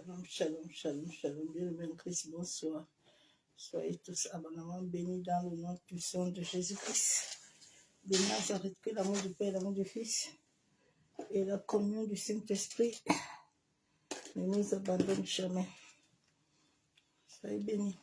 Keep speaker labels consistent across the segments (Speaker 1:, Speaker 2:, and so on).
Speaker 1: Shalom, shalom, shalom, shalom. Bien-aimé en Christ, bonsoir. Soyez tous abondamment bénis dans le nom puissant de Jésus-Christ. De Nazareth, que l'amour du Père, l'amour du Fils et la communion du Saint-Esprit ne nous abandonne jamais. Soyez bénis.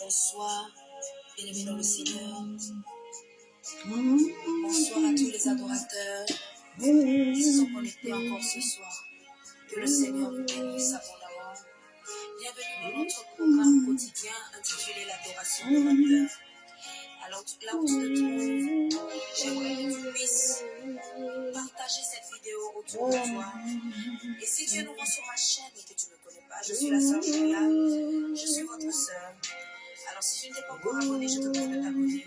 Speaker 2: Bonsoir, bien-aimés dans le Seigneur. Bonsoir à tous les adorateurs qui se sont connectés encore ce soir. Que le Seigneur vous bénisse abondamment. Bienvenue dans notre programme quotidien intitulé l'Adoration de 20 heures. Alors là où tu te trouves, j'aimerais que tu puisses partager cette vidéo autour de toi. Et si tu es nouveau sur ma chaîne et que tu ne me connais pas, je suis la sœur Julia, je suis votre sœur. Alors si tu ne t'es pas encore abonné, je te prie de t'abonner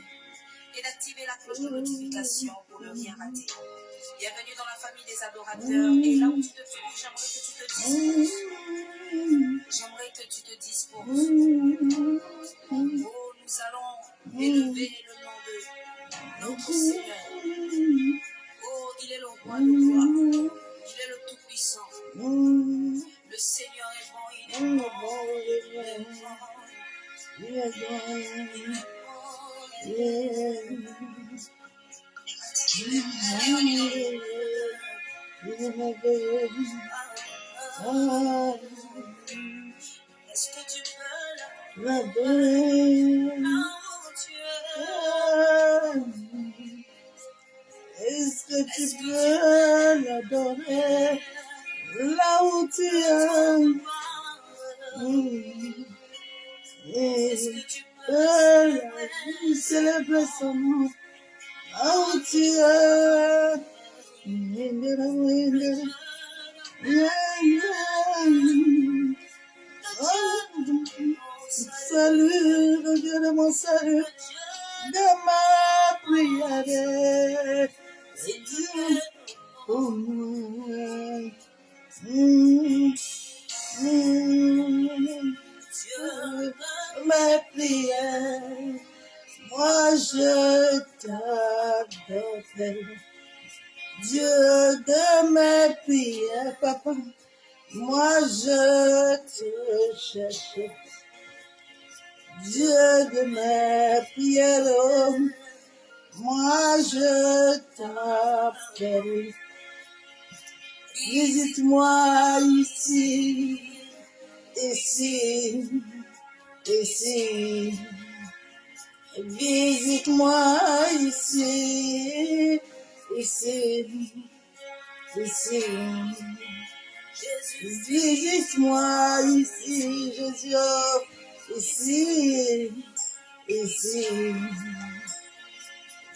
Speaker 2: et d'activer la cloche de notification pour ne rien rater. Bienvenue dans la famille des adorateurs. Et là où tu te trouves, j'aimerais que tu te disposes. Oh, nous allons élever le nom de notre Seigneur. Oh, il est le roi de gloire. Il est le Tout-Puissant. Le Seigneur est bon, il est bon. Il est bon. Est-ce que tu peux l'adorer?
Speaker 1: Est-ce que tu peux l'adorer là où tu es? Est-ce que tu peux célébrer son nom là où tu es? Salut, le Dieu de mon salut, de ma prière, c'est Dieu pour moi. Ma prière, moi je t'adore. Dieu de mes prières, papa, moi je te cherche. Dieu de mes prières, oh, moi je t'appelle. Visite-moi ici, ici, ici. Visite-moi ici, ici, ici. Visite-moi ici, Jésus, ici, ici.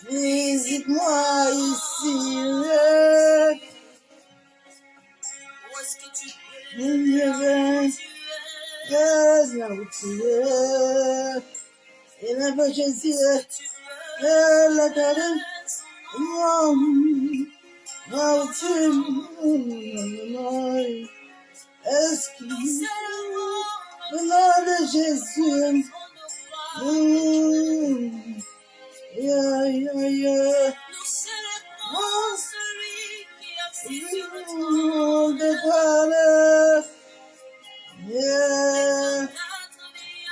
Speaker 1: Visite-moi ici.
Speaker 2: Où est-ce que tu
Speaker 1: es? Là où tu es. Élève Jésus. La terre. Là où tu es. Est-ce que le nom de Jésus? Yeah, yeah, yeah.
Speaker 2: nous célébrons celui qui a assis sur le
Speaker 1: De
Speaker 2: trône.
Speaker 1: parler. Yeah.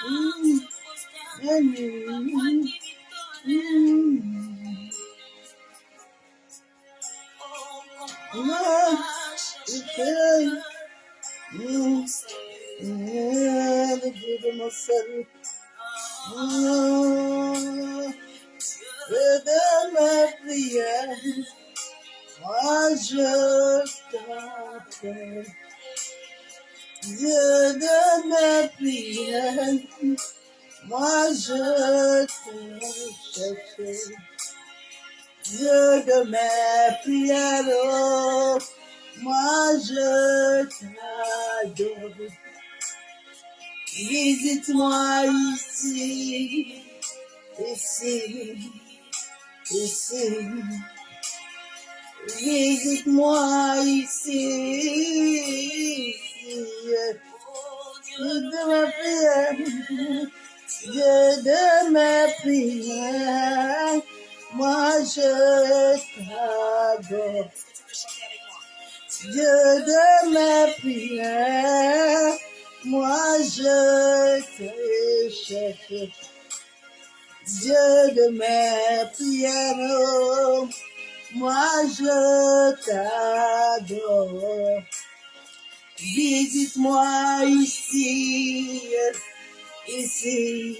Speaker 2: Notre vie se prosterne, ma voix qui victoire. Oh, comment chercher mon salut.
Speaker 1: Le Dieu de mon salut. Dieu de ma prière, moi je t'appelle. Dieu de ma prière, moi je te cherche. Dieu de mes prières, oh, moi je t'adore. Visite-moi ici, ici, ici. Visite-moi ici, ici. Dieu de mes prières, Dieu de mes prières, moi je t'adore. Dieu de mes prières, moi je te cherche. Dieu de mes prières, oh, moi je t'adore. Visite-moi ici, ici,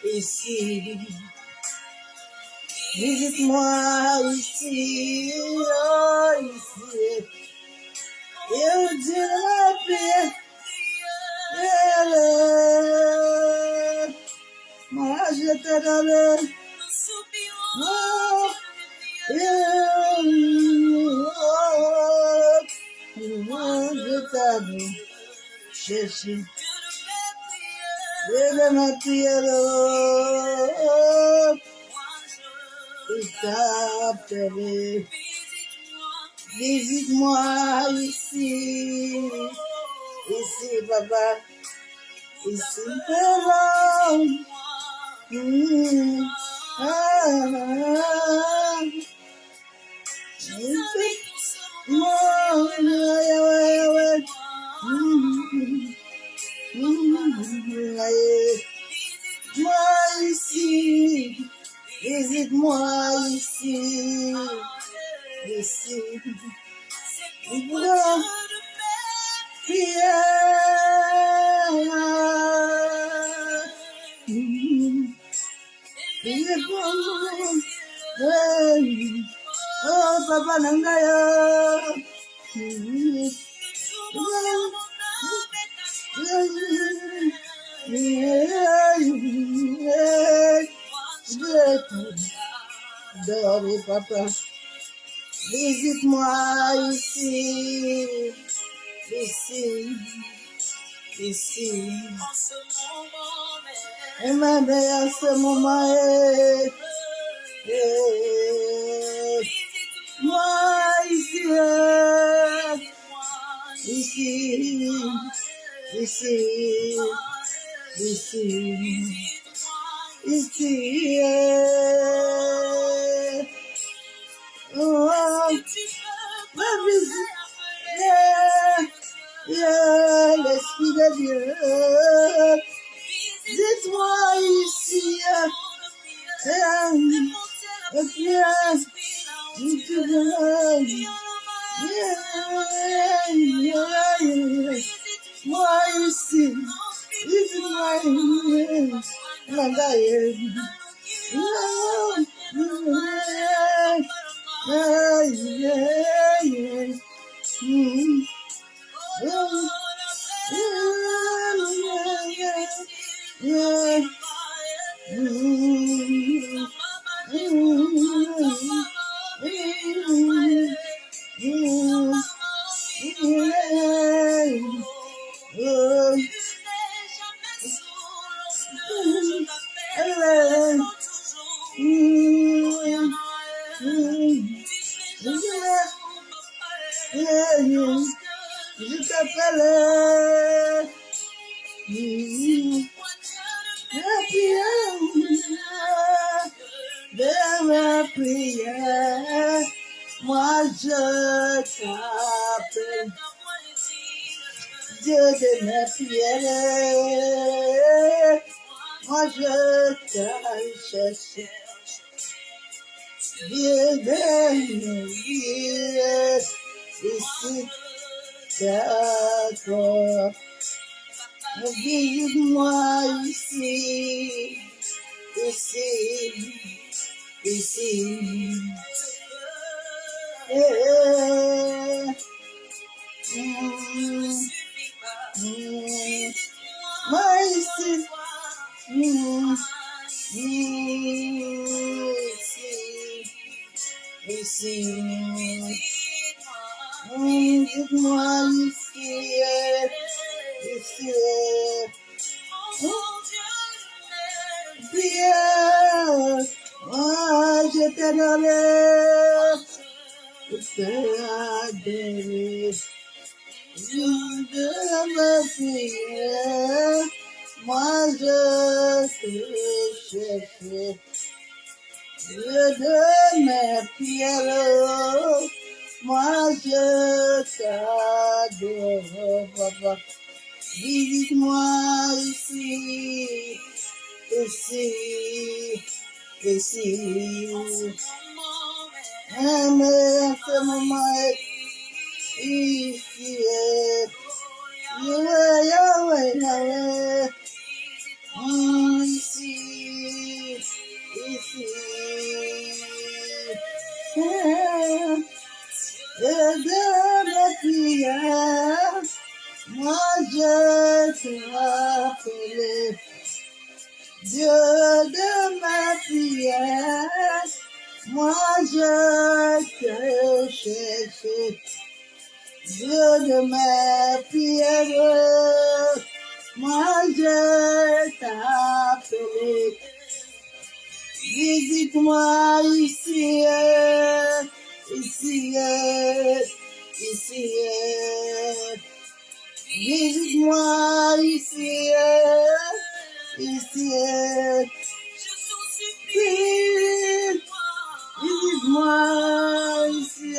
Speaker 1: ici. Visite-moi ici, oh, ici. Et Dieu ma prière, moi je t'adore. Oh, moi je t'adore. Jésus, Dieu de ma prière, oh, il t'a appelé. Visite-moi ici, ici, papa, ici, papa. Moi ici, visite-moi ici, ici. Voilà. Oh, papa Nangaya. Papa, visite-moi ici, ici, ici. Et ma mère, ce moment moi ici, ici, ici, ici, ici. Oh, ma visite, l'Esprit de Dieu, dites-moi ici, et puis, tu veux, moi ici, dites-moi je t'appelle. La prière de ma prière, moi je t'appelle. Dieu de mes prières, moi je te cherche. Dieu de mes prières, ici d'accord. Visite-moi ici, ici, ici. Moi ici, ici. ici. Visite-moi ici, ici. Prière, moi je t'adorerai, je t'adorerai. De ma prière, moi je te cherche. Dieu de mes prières, moi je t'adore, papa. Visite-moi ici, ici, ici. Amen, ce moment ici. Yahweh, Yahweh, Yahweh. Ici, ici. Et de mes prières, moi je t'appelle. Dieu de mes prières, moi je te cherche. Dieu de mes prières, moi je t'appelle. Visite-moi ici, ici, ici. Visite-moi ici, ici. Visite-moi ici.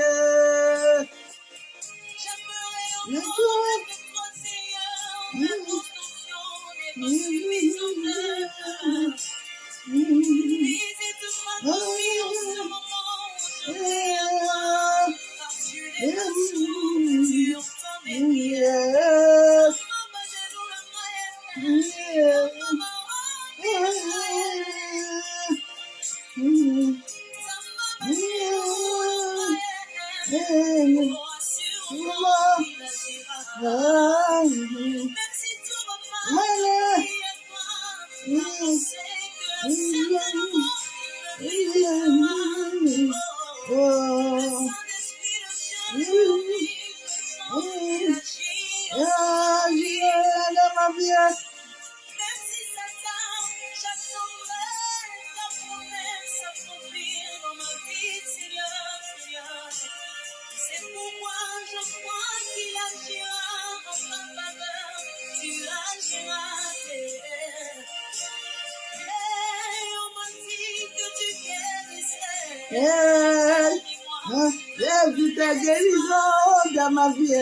Speaker 1: J'ai vu ta guérison dans ma vie.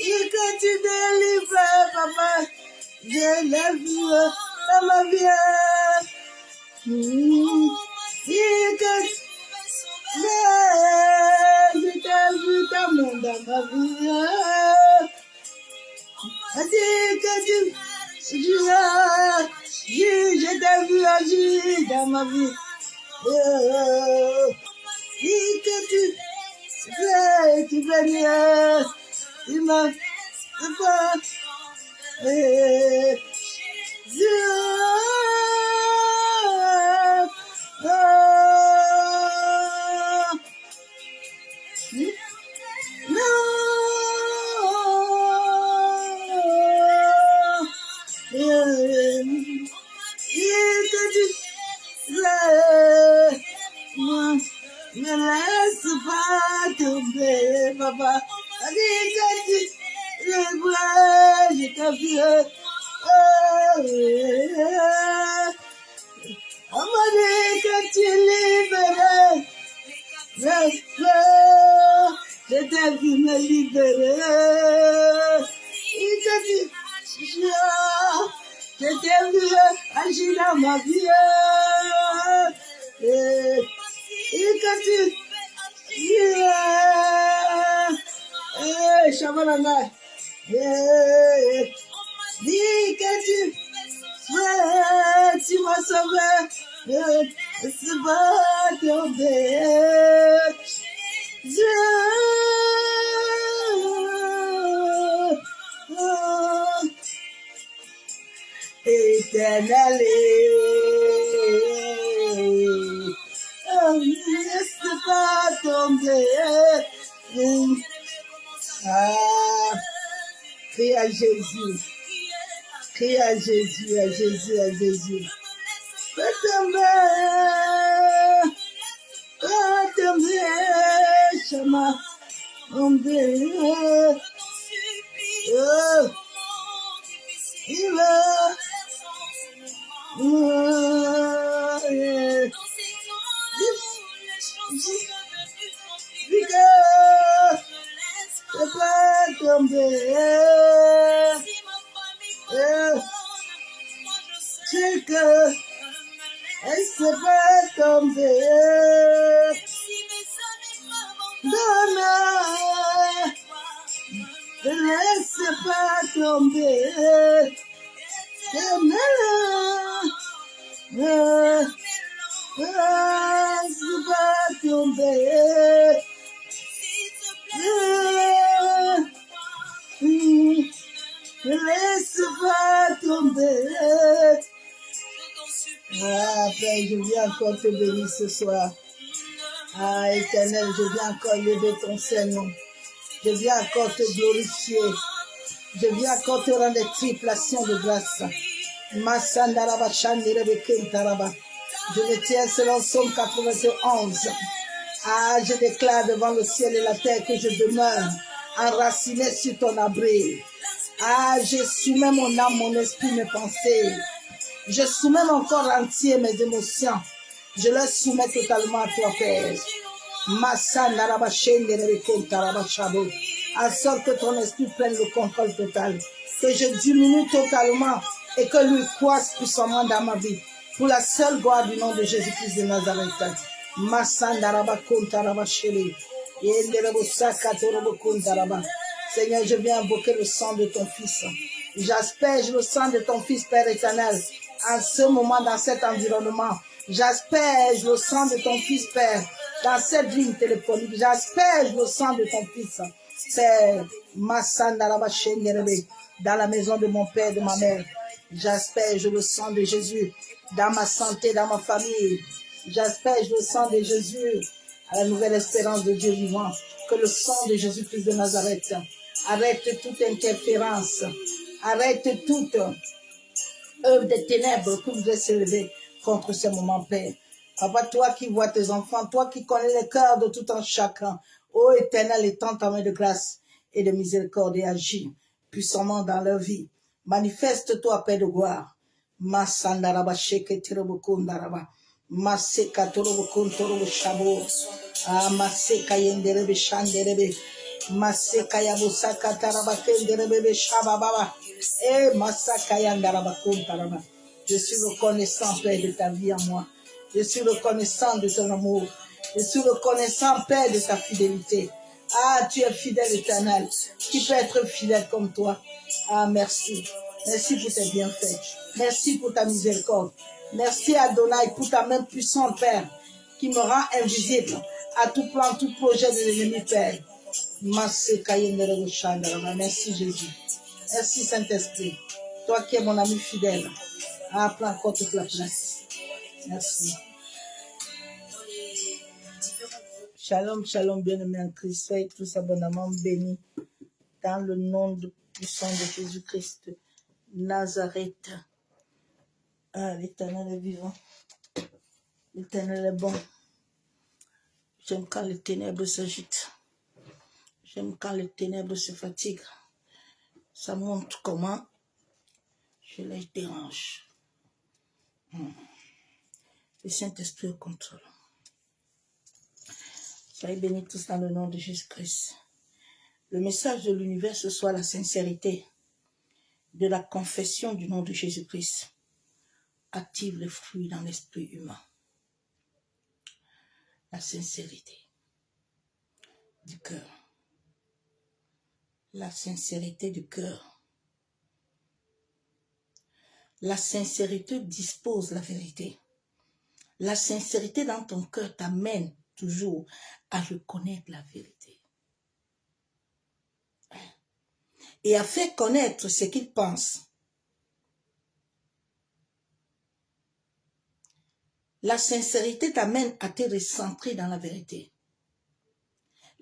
Speaker 1: Et que tu délivres, papa. Je l'ai vu dans ma vie. Et que je t'ai vu dans ma vie. Et que je t'ai vu agir dans ma vie. Et que tu bénis, tu m'as fait Dieu. Ne laisse pas tomber, papa. Allez, je t'ai vu. Amadé, que tu libères. Je t'ai vu me libérer. Je t'ai vu agir dans ma vie. Et que tu Shabalala. Dis que tu m'as sauvé. C'est pas tomber. Éternel, laisse tomber. Ah, crie à Jésus. Crie à Jésus, à Jésus, à Jésus. Fais tomber. Fais tomber. Chama. Tomber. Oh. Il va. Oh, yeah. Vigueur. Fais pas tomber. C'est que elle se fait tomber. Donne, ne laisse pas tomber. Ne laisse pas tomber. Ne laisse pas tomber. Ah, Père, je viens encore te bénir ce soir. Ah, Éternel, je viens encore lever ton Seigneur. Je viens encore te glorifier. Je viens encore te rendre des triplations de grâce. Massandaraba Chandirebe Kentaraba. Je me tiens selon Psaume 91. Ah, je déclare devant le ciel et la terre que je demeure enraciné sur ton abri. Ah, je soumets mon âme, mon esprit, mes pensées. Je soumets mon corps entier, mes émotions. Je les soumets totalement à toi, Père. En sorte que ton esprit prenne le contrôle total. Que je diminue totalement et que lui croisse puissamment dans ma vie. Pour la seule gloire du nom de Jésus-Christ de Nazareth. Seigneur, je viens invoquer le sang de ton Fils. J'asperge le sang de ton Fils, Père éternel, en ce moment, dans cet environnement. J'asperge le sang de ton Fils, Père, dans cette ligne téléphonique. J'asperge le sang de ton Fils, Père, dans la maison de mon Père, de ma mère. J'asperge le sang de Jésus dans ma santé, dans ma famille. J'asperge le sang de Jésus à la nouvelle espérance de Dieu vivant. Que le sang de Jésus-Christ de Nazareth arrête toute interférence, arrête toute œuvre des ténèbres que vous êtes élevé contre ce moment, Père. Papa, toi qui vois tes enfants, toi qui connais le cœur de tout un chacun, ô Éternel, étends ta main de grâce et de miséricorde et agis puissamment dans leur vie. Manifeste-toi, Père de gloire. Masandaraba sheke tirobukunda Maseka torobukun torobu shabo. Ah, maseka yenderebe shanderebe. Maseka yabusaka taraba kenderebe shababa. Eh, masaka yandaraba kuntaraba. Je suis reconnaissant, Père, de ta vie en moi. Je suis reconnaissant de ton amour. Je suis reconnaissant, Père, de ta fidélité. Ah, tu es fidèle, Éternel. Qui peut être fidèle comme toi? Ah, merci. Merci pour tes bienfaits. Merci pour ta miséricorde. Merci, Adonai, pour ta main puissante, Père, qui me rend invisible à tout plan, tout projet de l'ennemi, Père. Merci, Jésus. Merci, Saint-Esprit. Toi qui es mon ami fidèle. Ah, prends encore toute la place. Merci. Shalom, shalom, bien-aimés en Christ. Soyez tous abondamment bénis dans le nom puissant de Jésus-Christ de Nazareth. Ah, l'Éternel est vivant. L'Éternel est bon. J'aime quand les ténèbres s'agitent. J'aime quand les ténèbres se fatiguent. Ça montre comment je les dérange. Le Saint-Esprit au contrôle. Soyez bénis tous dans le nom de Jésus-Christ. Le message de l'univers, ce soit la sincérité de la confession du nom de Jésus-Christ. Active les fruits dans l'esprit humain. La sincérité du cœur. La sincérité du cœur. La sincérité dispose la vérité. La sincérité dans ton cœur t'amène toujours à reconnaître la vérité. Et à faire connaître ce qu'il pense. La sincérité t'amène à te recentrer dans la vérité.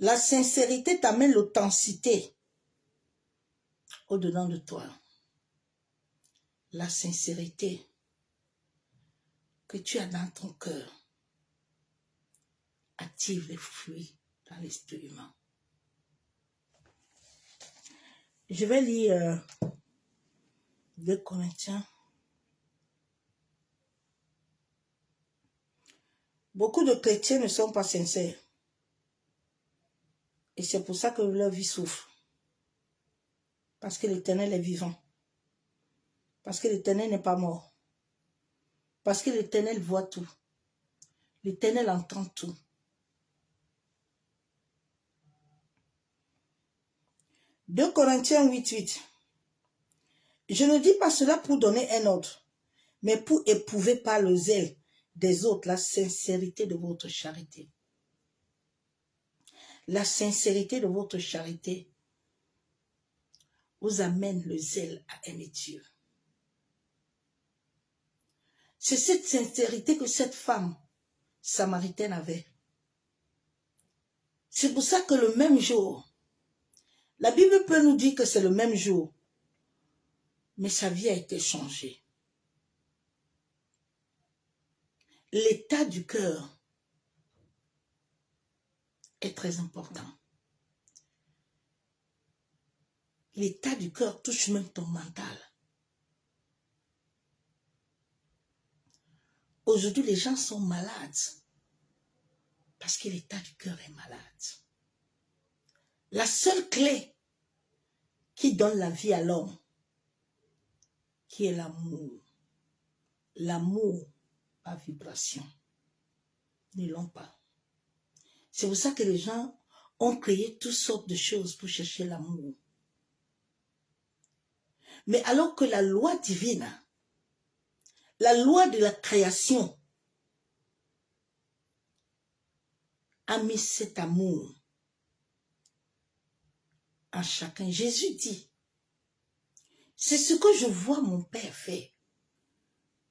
Speaker 1: La sincérité t'amène l'authenticité au-dedans de toi. La sincérité que tu as dans ton cœur active les fruits dans l'esprit humain. Je vais lire 2 Corinthiens. Beaucoup de chrétiens ne sont pas sincères. Et c'est pour ça que leur vie souffre. Parce que l'Éternel est vivant. Parce que l'Éternel n'est pas mort. Parce que l'Éternel voit tout. L'Éternel entend tout. « 2 Corinthiens 8:8. Je ne dis pas cela pour donner un ordre, mais pour éprouver par le zèle des autres la sincérité de votre charité. » La sincérité de votre charité vous amène le zèle à aimer Dieu. C'est cette sincérité que cette femme samaritaine avait. C'est pour ça que le même jour, la Bible peut nous dire que c'est le même jour, mais sa vie a été changée. L'état du cœur est très important. L'état du cœur touche même ton mental. Aujourd'hui, les gens sont malades parce que l'état du cœur est malade. La seule clé qui donne la vie à l'homme, qui est l'amour. L'amour par vibration. Ils ne l'ont pas. C'est pour ça que les gens ont créé toutes sortes de choses pour chercher l'amour. Mais alors que la loi divine, la loi de la création, a mis cet amour en chacun. Jésus dit, c'est ce que je vois mon Père faire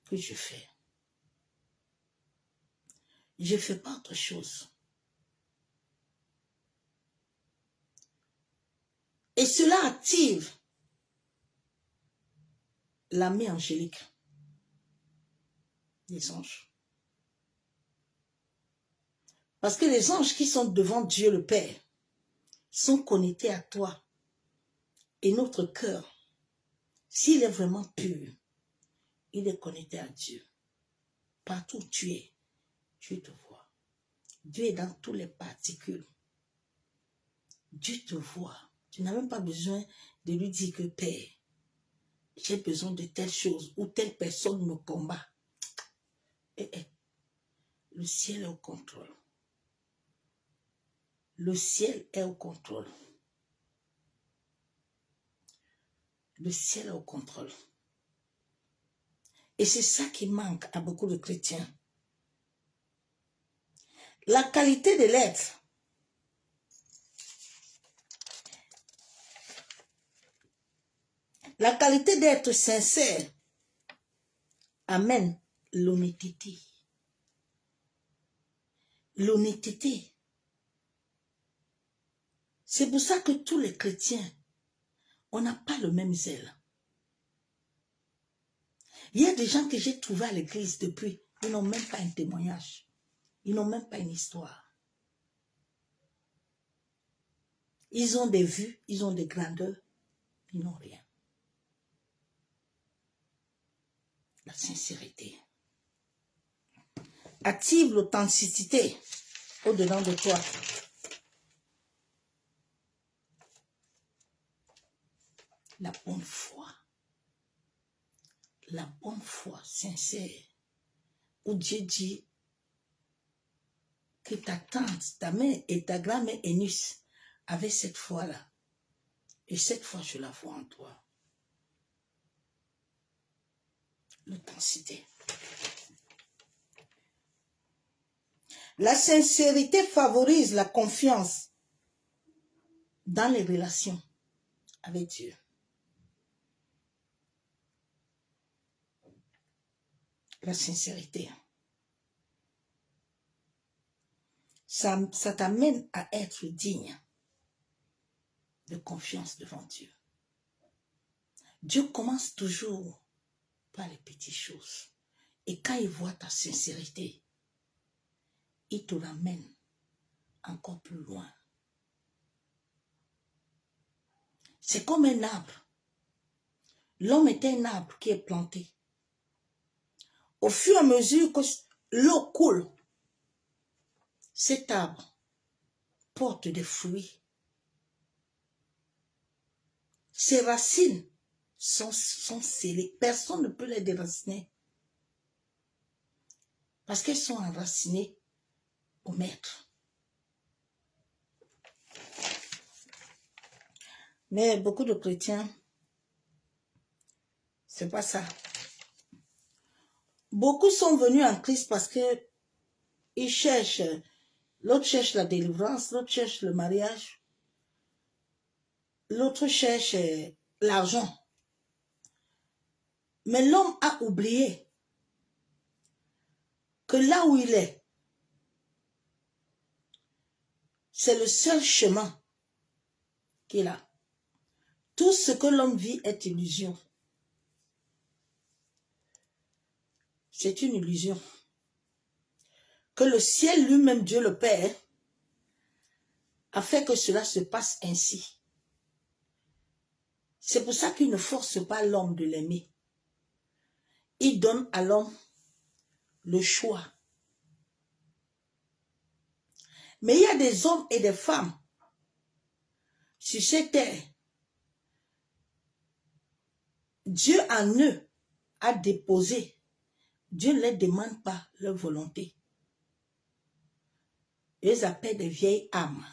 Speaker 1: que je fais. Je ne fais pas autre chose. Et cela active l'armée angélique des anges. Parce que les anges qui sont devant Dieu le Père sont connectés à toi. Et notre cœur, s'il est vraiment pur, il est connecté à Dieu. Partout où tu es, Dieu te voit. Dieu est dans toutes les particules. Dieu te voit. Tu n'as même pas besoin de lui dire que Père, j'ai besoin de telle chose ou telle personne me combat. Le ciel est au contrôle. Le ciel est au contrôle. Le ciel est au contrôle. Et c'est ça qui manque à beaucoup de chrétiens. La qualité de l'être. La qualité d'être sincère amène l'honnêteté. L'honnêteté. C'est pour ça que tous les chrétiens, on n'a pas le même zèle. Il y a des gens que j'ai trouvés à l'église depuis, ils n'ont même pas un témoignage. Ils n'ont même pas une histoire. Ils ont des vues, ils ont des grandeurs, ils n'ont rien. La sincérité active l'authenticité au-dedans de toi. La bonne foi sincère, où Dieu dit que ta tante, ta mère et ta grand-mère Eunice avaient cette foi-là. Et cette foi, je la vois en toi. L'authenticité. La sincérité favorise la confiance dans les relations avec Dieu. La sincérité. ça t'amène à être digne de confiance devant Dieu. Dieu commence toujours par les petites choses. Et quand il voit ta sincérité, il te ramène encore plus loin. C'est comme un arbre. L'homme est un arbre qui est planté. Au fur et à mesure que l'eau coule, cet arbre porte des fruits. Ses racines sont scellées. Personne ne peut les déraciner. Parce qu'elles sont enracinées au maître. Mais beaucoup de chrétiens, c'est pas ça. Beaucoup sont venus en Christ parce que ils cherchent, l'autre cherche la délivrance, l'autre cherche le mariage, l'autre cherche l'argent. Mais l'homme a oublié que là où il est, c'est le seul chemin qu'il a. Tout ce que l'homme vit est illusion. C'est une illusion. Que le ciel lui-même, Dieu le Père, a fait que cela se passe ainsi. C'est pour ça qu'il ne force pas l'homme de l'aimer. Il donne à l'homme le choix. Mais il y a des hommes et des femmes sur cette terre. Dieu en eux a déposé. Dieu ne les demande pas leur volonté. Ils les appellent des vieilles âmes.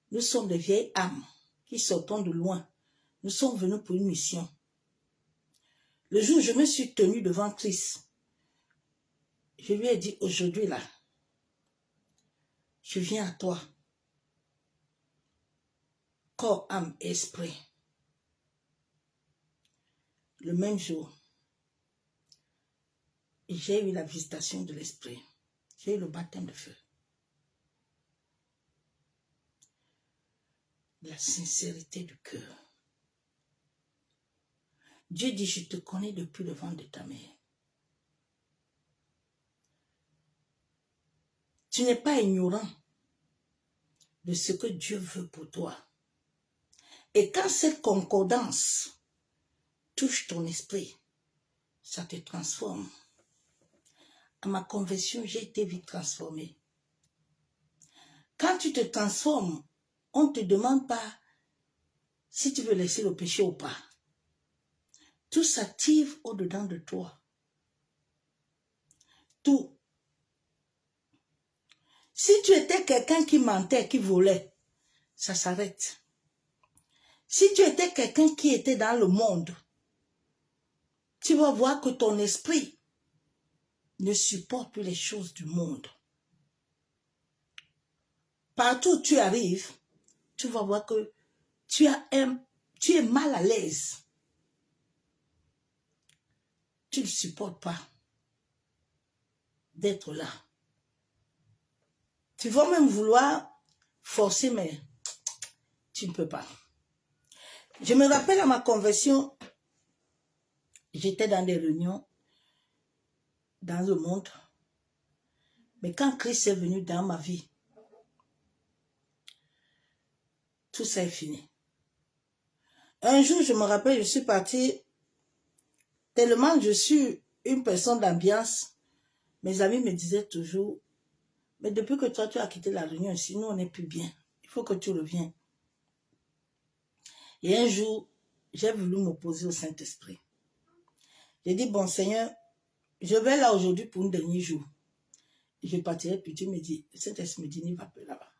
Speaker 1: Nous sommes des vieilles âmes qui sortons de loin. Nous sommes venus pour une mission. Le jour où je me suis tenue devant Christ, je lui ai dit, aujourd'hui là, je viens à toi. Corps, âme, esprit. Le même jour, j'ai eu la visitation de l'esprit. J'ai eu le baptême de feu. La sincérité du cœur. Dieu dit, je te connais depuis le ventre de ta mère. Tu n'es pas ignorant de ce que Dieu veut pour toi. Et quand cette concordance touche ton esprit, ça te transforme. À ma conversion, j'ai été vite transformée. Quand tu te transformes, on ne te demande pas si tu veux laisser le péché ou pas. Tout s'active au-dedans de toi. Tout. Si tu étais quelqu'un qui mentait, qui volait, ça s'arrête. Si tu étais quelqu'un qui était dans le monde, tu vas voir que ton esprit ne supporte plus les choses du monde. Partout où tu arrives, tu vas voir que tu es mal à l'aise. Tu ne supportes pas d'être là. Tu vas même vouloir forcer, mais tu ne peux pas. Je me rappelle à ma conversion, j'étais dans des réunions dans le monde. Mais quand Christ est venu dans ma vie, tout ça est fini. Un jour, je me rappelle, je suis partie, tellement je suis une personne d'ambiance, mes amis me disaient toujours, mais depuis que toi, tu as quitté la réunion ici, nous, on n'est plus bien. Il faut que tu reviennes. Et un jour, j'ai voulu m'opposer au Saint-Esprit. J'ai dit, bon Seigneur, je vais là aujourd'hui pour un dernier jour. Je partirai, puis Dieu me dit, le Saint-Esprit me dit, n'y va plus là-bas.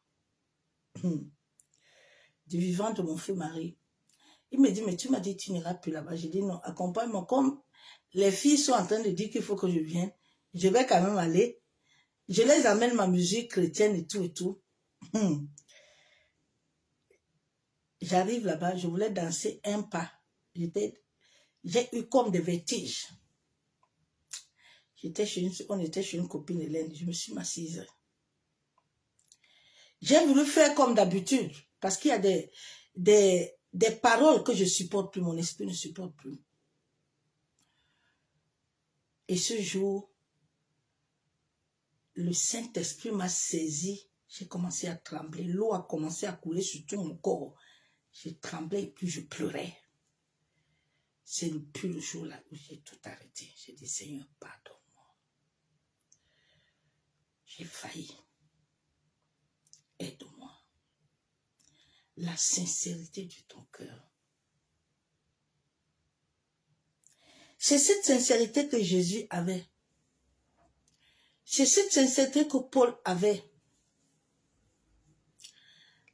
Speaker 1: Du vivant de mon feu mari. Il me dit, mais tu m'as dit, tu n'iras plus là-bas. J'ai dit, non, accompagne-moi. Comme les filles sont en train de dire qu'il faut que je vienne, je vais quand même aller. Je les amène ma musique chrétienne et tout et tout. J'arrive là-bas, je voulais danser un pas. J'ai eu comme des vertiges. On était chez une copine Hélène, je me suis assise. J'ai voulu faire comme d'habitude, parce qu'il y a des paroles que je supporte plus, mon esprit ne supporte plus. Et ce jour, le Saint-Esprit m'a saisi, j'ai commencé à trembler, l'eau a commencé à couler sur tout mon corps. J'ai tremblé et puis je pleurais. C'est depuis le jour-là où j'ai tout arrêté. J'ai dit, Seigneur, pardonne-moi. J'ai failli. Aide-moi. La sincérité de ton cœur. C'est cette sincérité que Jésus avait. C'est cette sincérité que Paul avait.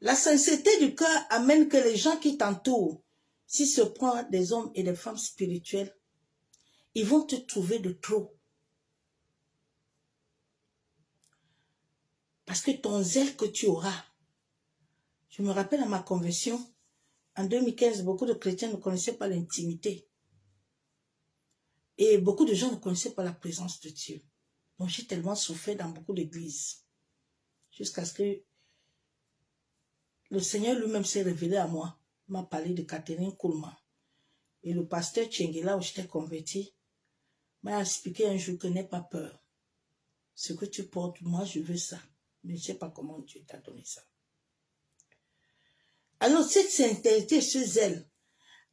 Speaker 1: La sincérité du cœur amène que les gens qui t'entourent, si ce prend des hommes et des femmes spirituels, ils vont te trouver de trop. Parce que ton zèle que tu auras, je me rappelle à ma conversion, en 2015, beaucoup de chrétiens ne connaissaient pas l'intimité. Et beaucoup de gens ne connaissaient pas la présence de Dieu. Donc j'ai tellement souffert dans beaucoup d'églises. Jusqu'à ce que le Seigneur lui-même s'est révélé à moi. Il m'a parlé de Catherine Kuhlman. Et le pasteur Tchengela, où j'étais converti, m'a expliqué un jour que n'aie pas peur. Ce que tu portes, moi je veux ça. Mais je ne sais pas comment Dieu t'a donné ça. Alors cette sincérité, ce zèle,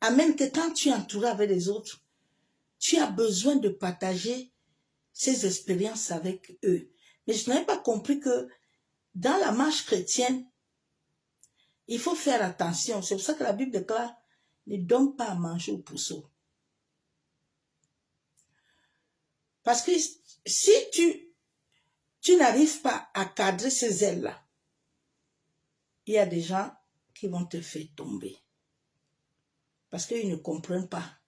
Speaker 1: amène que quand tu es entouré avec les autres, tu as besoin de partager ces expériences avec eux. Mais je n'avais pas compris que dans la marche chrétienne, il faut faire attention. C'est pour ça que la Bible déclare, ne donne pas à manger aux pourceaux. Parce que si tu n'arrives pas à cadrer ces ailes-là, il y a des gens qui vont te faire tomber. Parce qu'ils ne comprennent pas.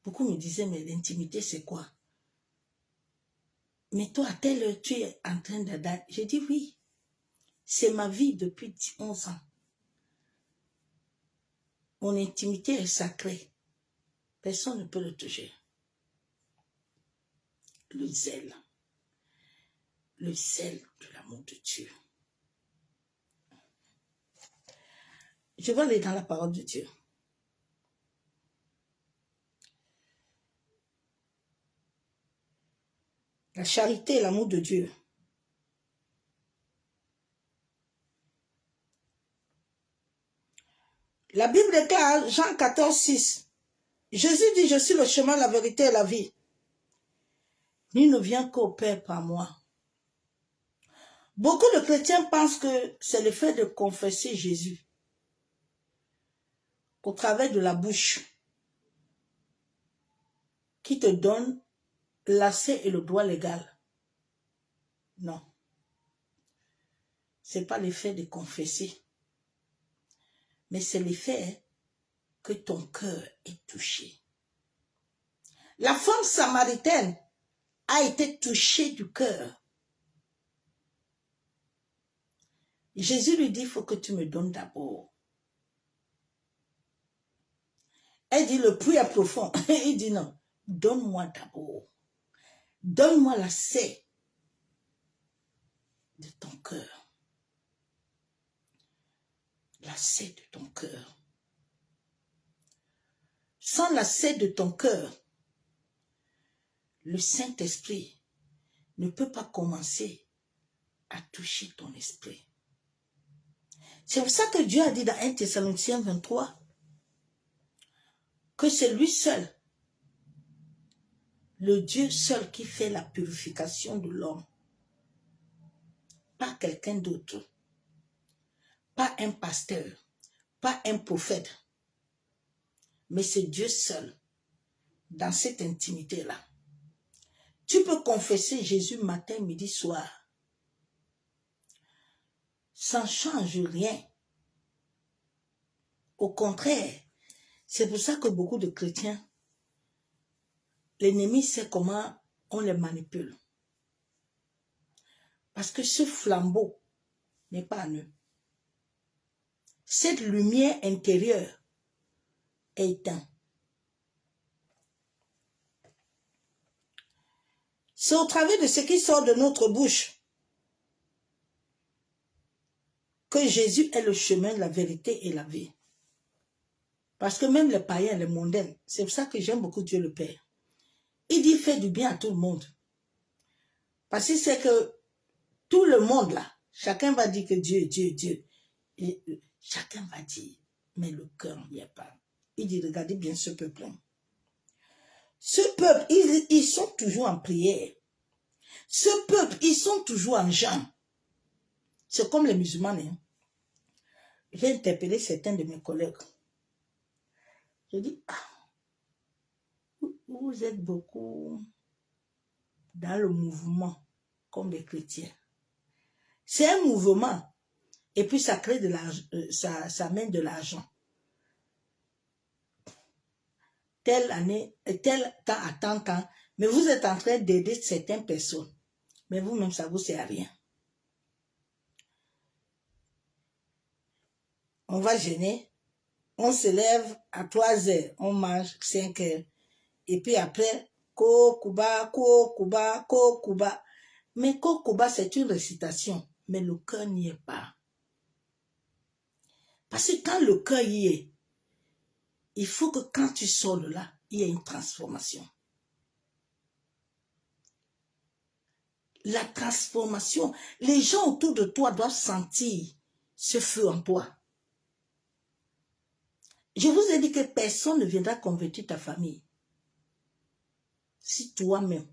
Speaker 1: Beaucoup me disaient, mais l'intimité, c'est quoi? Mais toi, à telle heure, tu es en train d'attendre. J'ai dit oui. C'est ma vie depuis 11 ans. Mon intimité est sacrée. Personne ne peut le toucher. Le zèle de l'amour de Dieu. Je vais aller dans la parole de Dieu. La charité et l'amour de Dieu. La Bible déclare, Jean 14, 6. Jésus dit, je suis le chemin, la vérité et la vie. Nul ne vient qu'au Père par moi. Beaucoup de chrétiens pensent que c'est le fait de confesser Jésus au travers de la bouche qui te donne l'accès et le droit légal. Non. Ce n'est pas l'effet de confesser. Mais c'est l'effet que ton cœur est touché. La femme samaritaine a été touchée du cœur. Jésus lui dit, il faut que tu me donnes d'abord. Elle dit, le puits est profond. Il dit, non, donne-moi d'abord. Donne-moi l'accès de ton cœur. L'accès de ton cœur. Sans l'accès de ton cœur, le Saint-Esprit ne peut pas commencer à toucher ton esprit. C'est pour ça que Dieu a dit dans 1 Thessaloniciens 23 que c'est lui seul, le Dieu seul qui fait la purification de l'homme. Pas quelqu'un d'autre. Pas un pasteur. Pas un prophète. Mais c'est Dieu seul. Dans cette intimité-là. Tu peux confesser Jésus matin, midi, soir. Ça ne change rien. Au contraire, c'est pour ça que beaucoup de chrétiens, l'ennemi sait comment on les manipule. Parce que ce flambeau n'est pas en eux. Cette lumière intérieure est éteinte. C'est au travers de ce qui sort de notre bouche que Jésus est le chemin, la vérité et la vie. Parce que même les païens, les mondains, c'est pour ça que j'aime beaucoup Dieu le Père. Il dit, fais du bien à tout le monde. Parce que c'est que tout le monde là, chacun va dire que Dieu, Dieu, Dieu. Et chacun va dire, mais le cœur n'y est pas. Il dit, regardez bien ce peuple. Ce peuple, ils sont toujours en prière. Ce peuple, ils sont toujours en jeûne. C'est comme les musulmans. Hein. J'ai interpellé certains de mes collègues. Je dis, vous êtes beaucoup dans le mouvement comme les chrétiens. C'est un mouvement. Et puis ça crée de l'argent, ça mène de l'argent. Telle année, tel temps à tant temps, mais vous êtes en train d'aider certaines personnes. Mais vous-même, ça vous sert à rien. On va jeûner, on se lève à 3 heures, on mange 5 heures. Et puis après, Kokuba, Kokuba, Kokuba. Mais Kokuba, c'est une récitation, mais le cœur n'y est pas. Parce que quand le cœur y est, il faut que quand tu sors de là, il y ait une transformation. La transformation, les gens autour de toi doivent sentir ce feu en toi. Je vous ai dit que personne ne viendra convertir ta famille. Si toi-même,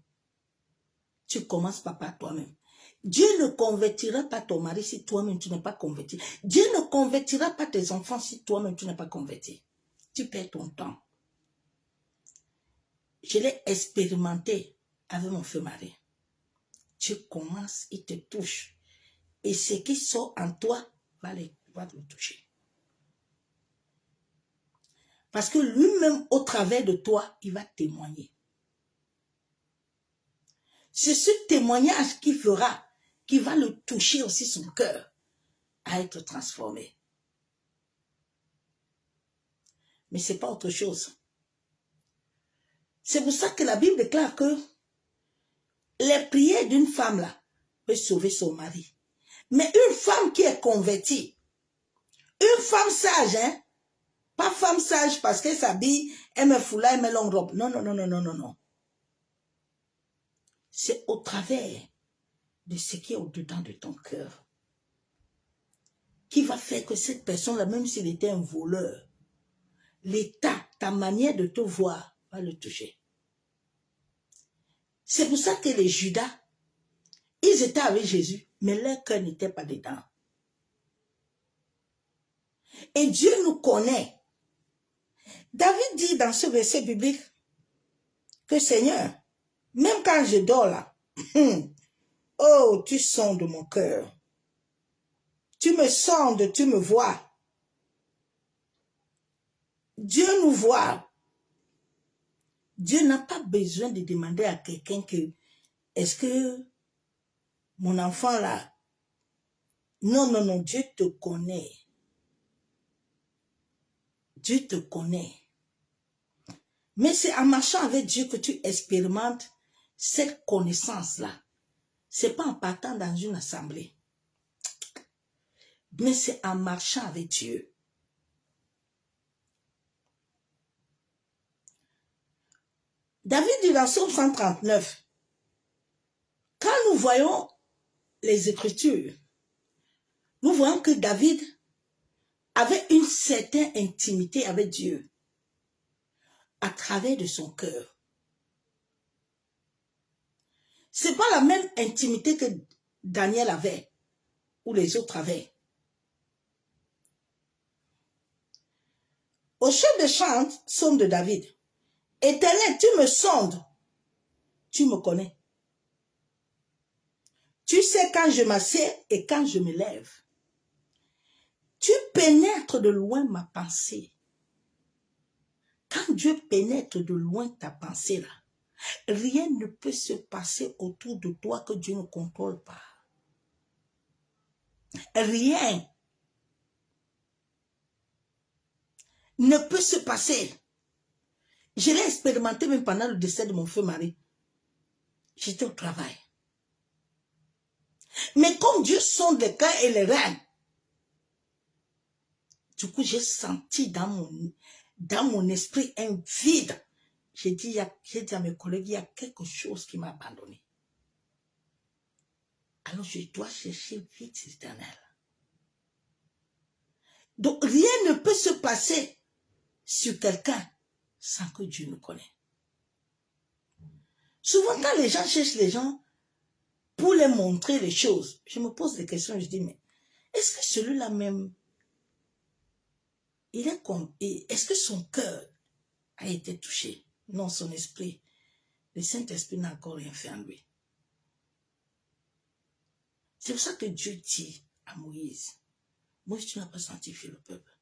Speaker 1: tu commences pas par toi-même. Dieu ne convertira pas ton mari si toi-même tu n'es pas converti. Dieu ne convertira pas tes enfants si toi-même tu n'es pas converti. Tu perds ton temps. Je l'ai expérimenté avec mon feu mari. Tu commences, il te touche. Et ce qui sort en toi va le toucher. Parce que lui-même, au travers de toi, il va témoigner. C'est ce témoignage qui fera, qui va le toucher aussi son cœur à être transformé. Mais ce n'est pas autre chose. C'est pour ça que la Bible déclare que les prières d'une femme là peut sauver son mari. Mais une femme qui est convertie, une femme sage, hein, pas femme sage parce qu'elle s'habille, elle met foulard, elle met longue robe. Non, non, non, non, non, non, non. C'est au travers de ce qui est au-dedans de ton cœur qui va faire que cette personne-là, même s'il était un voleur, l'état, ta manière de te voir va le toucher. C'est pour ça que les Judas, ils étaient avec Jésus, mais leur cœur n'était pas dedans. Et Dieu nous connaît. David dit dans ce verset biblique que Seigneur, même quand je dors là, oh, tu sondes mon cœur. Tu me sondes, tu me vois. Dieu nous voit. Dieu n'a pas besoin de demander à quelqu'un que, est-ce que mon enfant là, non, non, non, Dieu te connaît. Dieu te connaît. Mais c'est en marchant avec Dieu que tu expérimentes cette connaissance-là. C'est pas en partant dans une assemblée. Mais c'est en marchant avec Dieu. David dit dans Psaume 139, quand nous voyons les Écritures, nous voyons que David avait une certaine intimité avec Dieu à travers de son cœur. C'est pas la même intimité que Daniel avait ou les autres avaient. Au chef de chant, psaume de David, Éternel, tu me sondes, tu me connais. Tu sais quand je m'assieds et quand je me lève. Tu pénètres de loin ma pensée. Quand Dieu pénètre de loin ta pensée là, rien ne peut se passer autour de toi que Dieu ne contrôle pas. Rien ne peut se passer. Je l'ai expérimenté même pendant le décès de mon feu mari. J'étais au travail. Mais comme Dieu sonde les cœurs et les reins, Du coup, j'ai senti dans mon esprit un vide. J'ai dit à mes collègues, il y a quelque chose qui m'a abandonné. Alors, je dois chercher vite l'Éternel. Donc, rien ne peut se passer sur quelqu'un sans que Dieu nous connaisse. Souvent, quand les gens cherchent les gens pour les montrer les choses, je me pose des questions, je dis, mais est-ce que celui-là même, est-ce que son cœur a été touché? Non, son esprit. Le Saint-Esprit n'a encore rien fait en lui. C'est pour ça que Dieu dit à Moïse, Moïse, tu n'as pas sanctifié le peuple.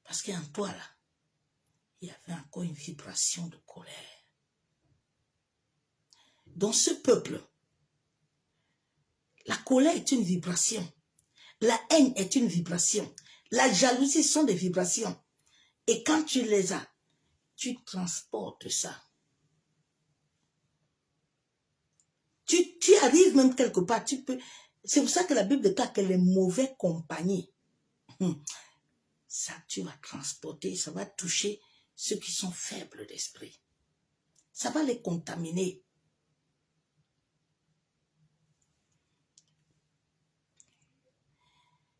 Speaker 1: Parce qu'en toi, là, il y avait encore une vibration de colère. Dans ce peuple, la colère est une vibration. La haine est une vibration. La jalousie sont des vibrations. Et quand tu les as, tu transportes ça. Tu arrives même quelque part, tu peux. C'est pour ça que la Bible déclare que les mauvais compagnies, ça tu vas transporter, ça va toucher ceux qui sont faibles d'esprit. Ça va les contaminer.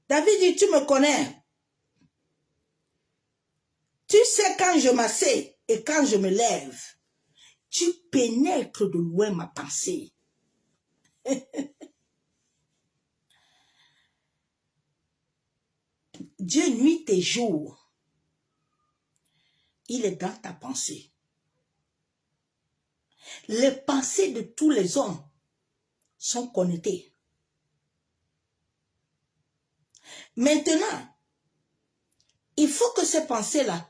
Speaker 1: David dit, tu me connais. Tu sais quand je m'assieds et quand je me lève, tu pénètres de loin ma pensée. Dieu, nuit et jour, il est dans ta pensée. Les pensées de tous les hommes sont connectées. Maintenant, il faut que ces pensées-là,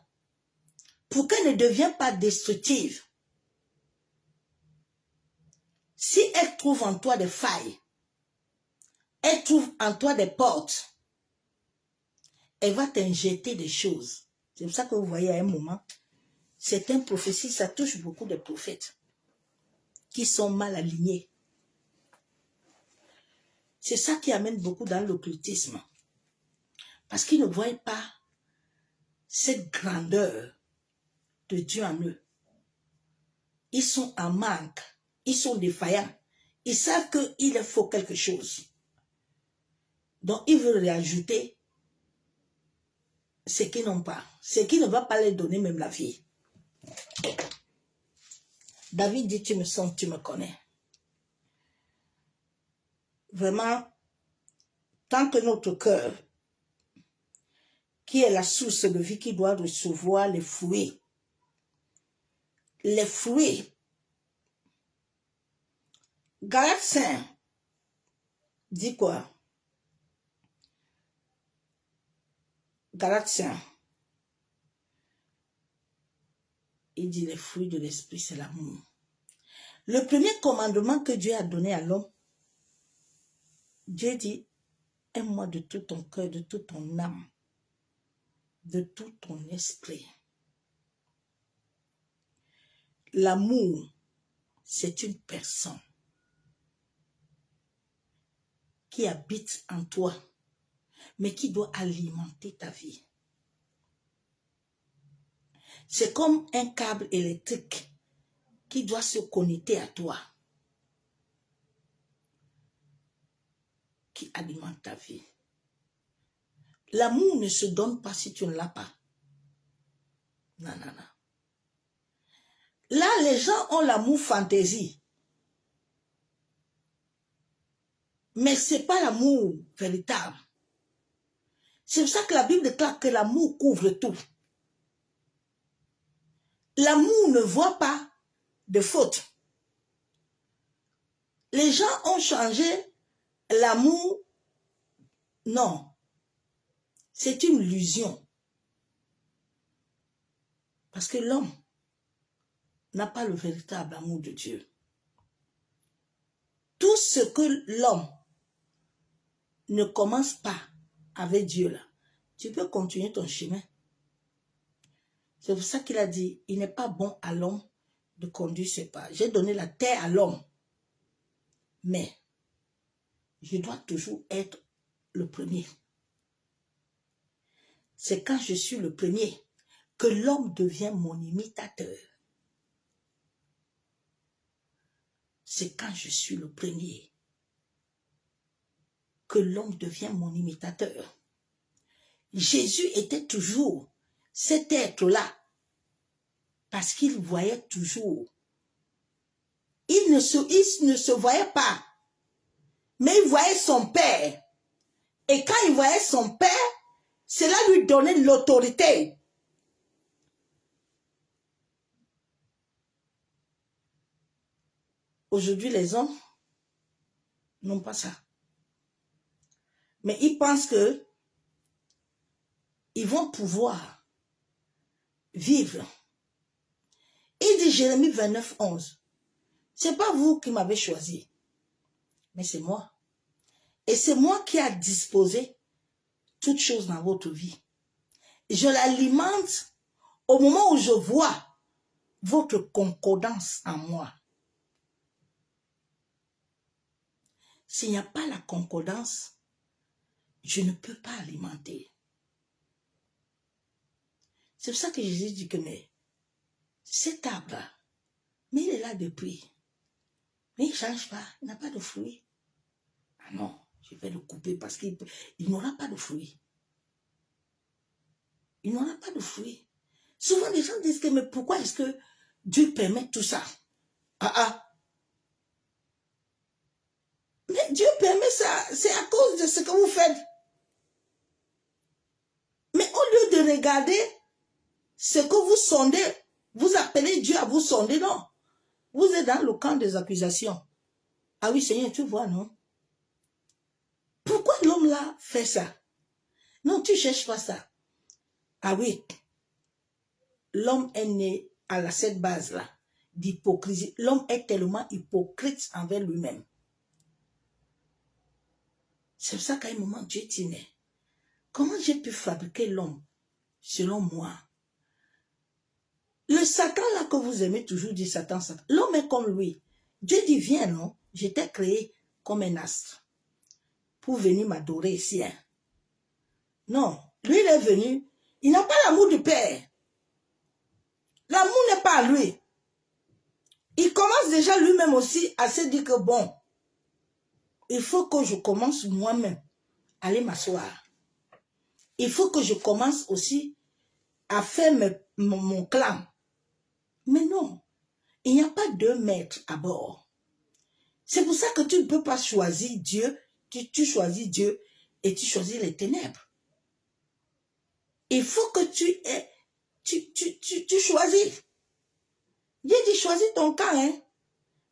Speaker 1: pour qu'elles ne deviennent pas destructives, si elles trouvent en toi des failles, elles trouvent en toi des portes, elle va t'injecter des choses. C'est pour ça que vous voyez à un moment, certaines prophéties, ça touche beaucoup de prophètes qui sont mal alignés. C'est ça qui amène beaucoup dans l'occultisme. Parce qu'ils ne voient pas cette grandeur de Dieu en eux. Ils sont en manque. Ils sont défaillants. Ils savent qu'il leur faut quelque chose. Donc, ils veulent réajouter ce qu'ils n'ont pas. Ce qui ne va pas leur donner même la vie. David dit, tu me sens, tu me connais. Vraiment, tant que notre cœur, qui est la source de vie qui doit recevoir les fruits, Galates 5 dit quoi? Galates 5. Il dit les fruits de l'esprit, c'est l'amour. Le premier commandement que Dieu a donné à l'homme, Dieu dit, aime-moi de tout ton cœur, de toute ton âme, de tout ton esprit. L'amour, c'est une personne qui habite en toi, mais qui doit alimenter ta vie. C'est comme un câble électrique qui doit se connecter à toi, qui alimente ta vie. L'amour ne se donne pas si tu ne l'as pas. Non, non, non. Là, les gens ont l'amour fantaisie. Mais ce n'est pas l'amour véritable. C'est pour ça que la Bible déclare que l'amour couvre tout. L'amour ne voit pas de faute. Les gens ont changé l'amour. Non. C'est une illusion. Parce que l'homme n'a pas le véritable amour de Dieu. Tout ce que l'homme ne commence pas avec Dieu là, tu peux continuer ton chemin. C'est pour ça qu'il a dit, il n'est pas bon à l'homme de conduire ses pas. J'ai donné la terre à l'homme, mais je dois toujours être le premier. c'est quand je suis le premier que l'homme devient mon imitateur. C'est quand je suis le premier que l'homme devient mon imitateur. Jésus était toujours cet être-là parce qu'il voyait toujours. Il ne se voyait pas, mais il voyait son Père. Et quand il voyait son Père, cela lui donnait l'autorité. Aujourd'hui, les hommes n'ont pas ça. Mais ils pensent que ils vont pouvoir vivre. Il dit Jérémie 29, 11. C'est pas vous qui m'avez choisi, mais c'est moi. Et c'est moi qui ai disposé toutes choses dans votre vie. Je l'alimente au moment où je vois votre concordance en moi. S'il n'y a pas la concordance, je ne peux pas alimenter. C'est pour ça que Jésus dit que mais cet arbre, mais il est là depuis. Mais il ne change pas, il n'a pas de fruits. Ah non, je vais le couper parce qu'il n'aura pas de fruits. Il n'aura pas de fruits. Souvent les gens disent que mais pourquoi est-ce que Dieu permet tout ça? Mais Dieu permet ça, c'est à cause de ce que vous faites. Mais au lieu de regarder ce que vous sondez, vous appelez Dieu à vous sonder, non. Vous êtes dans le camp des accusations. Ah oui, Seigneur, tu vois, non? Pourquoi l'homme là fait ça? Non, tu ne cherches pas ça. Ah oui, l'homme est né à cette base-là d'hypocrisie. L'homme est tellement hypocrite envers lui-même. C'est pour ça qu'à un moment, Dieu dit, mais comment j'ai pu fabriquer l'homme selon moi? Le Satan là que vous aimez toujours dire Satan, Satan. L'homme est comme lui. Dieu dit, viens, non? J'étais créé comme un astre pour venir m'adorer ici. Hein. Non, lui il est venu. Il n'a pas l'amour du Père. L'amour n'est pas à lui. Il commence déjà lui-même aussi à se dire que bon, il faut que je commence moi-même à aller m'asseoir. Il faut que je commence aussi à faire mon clan. Mais non, il n'y a pas deux maîtres à bord. C'est pour ça que tu ne peux pas choisir Dieu. Tu choisis Dieu et tu choisis les ténèbres. Il faut que tu choisis. Dieu dit choisis ton camp. Hein?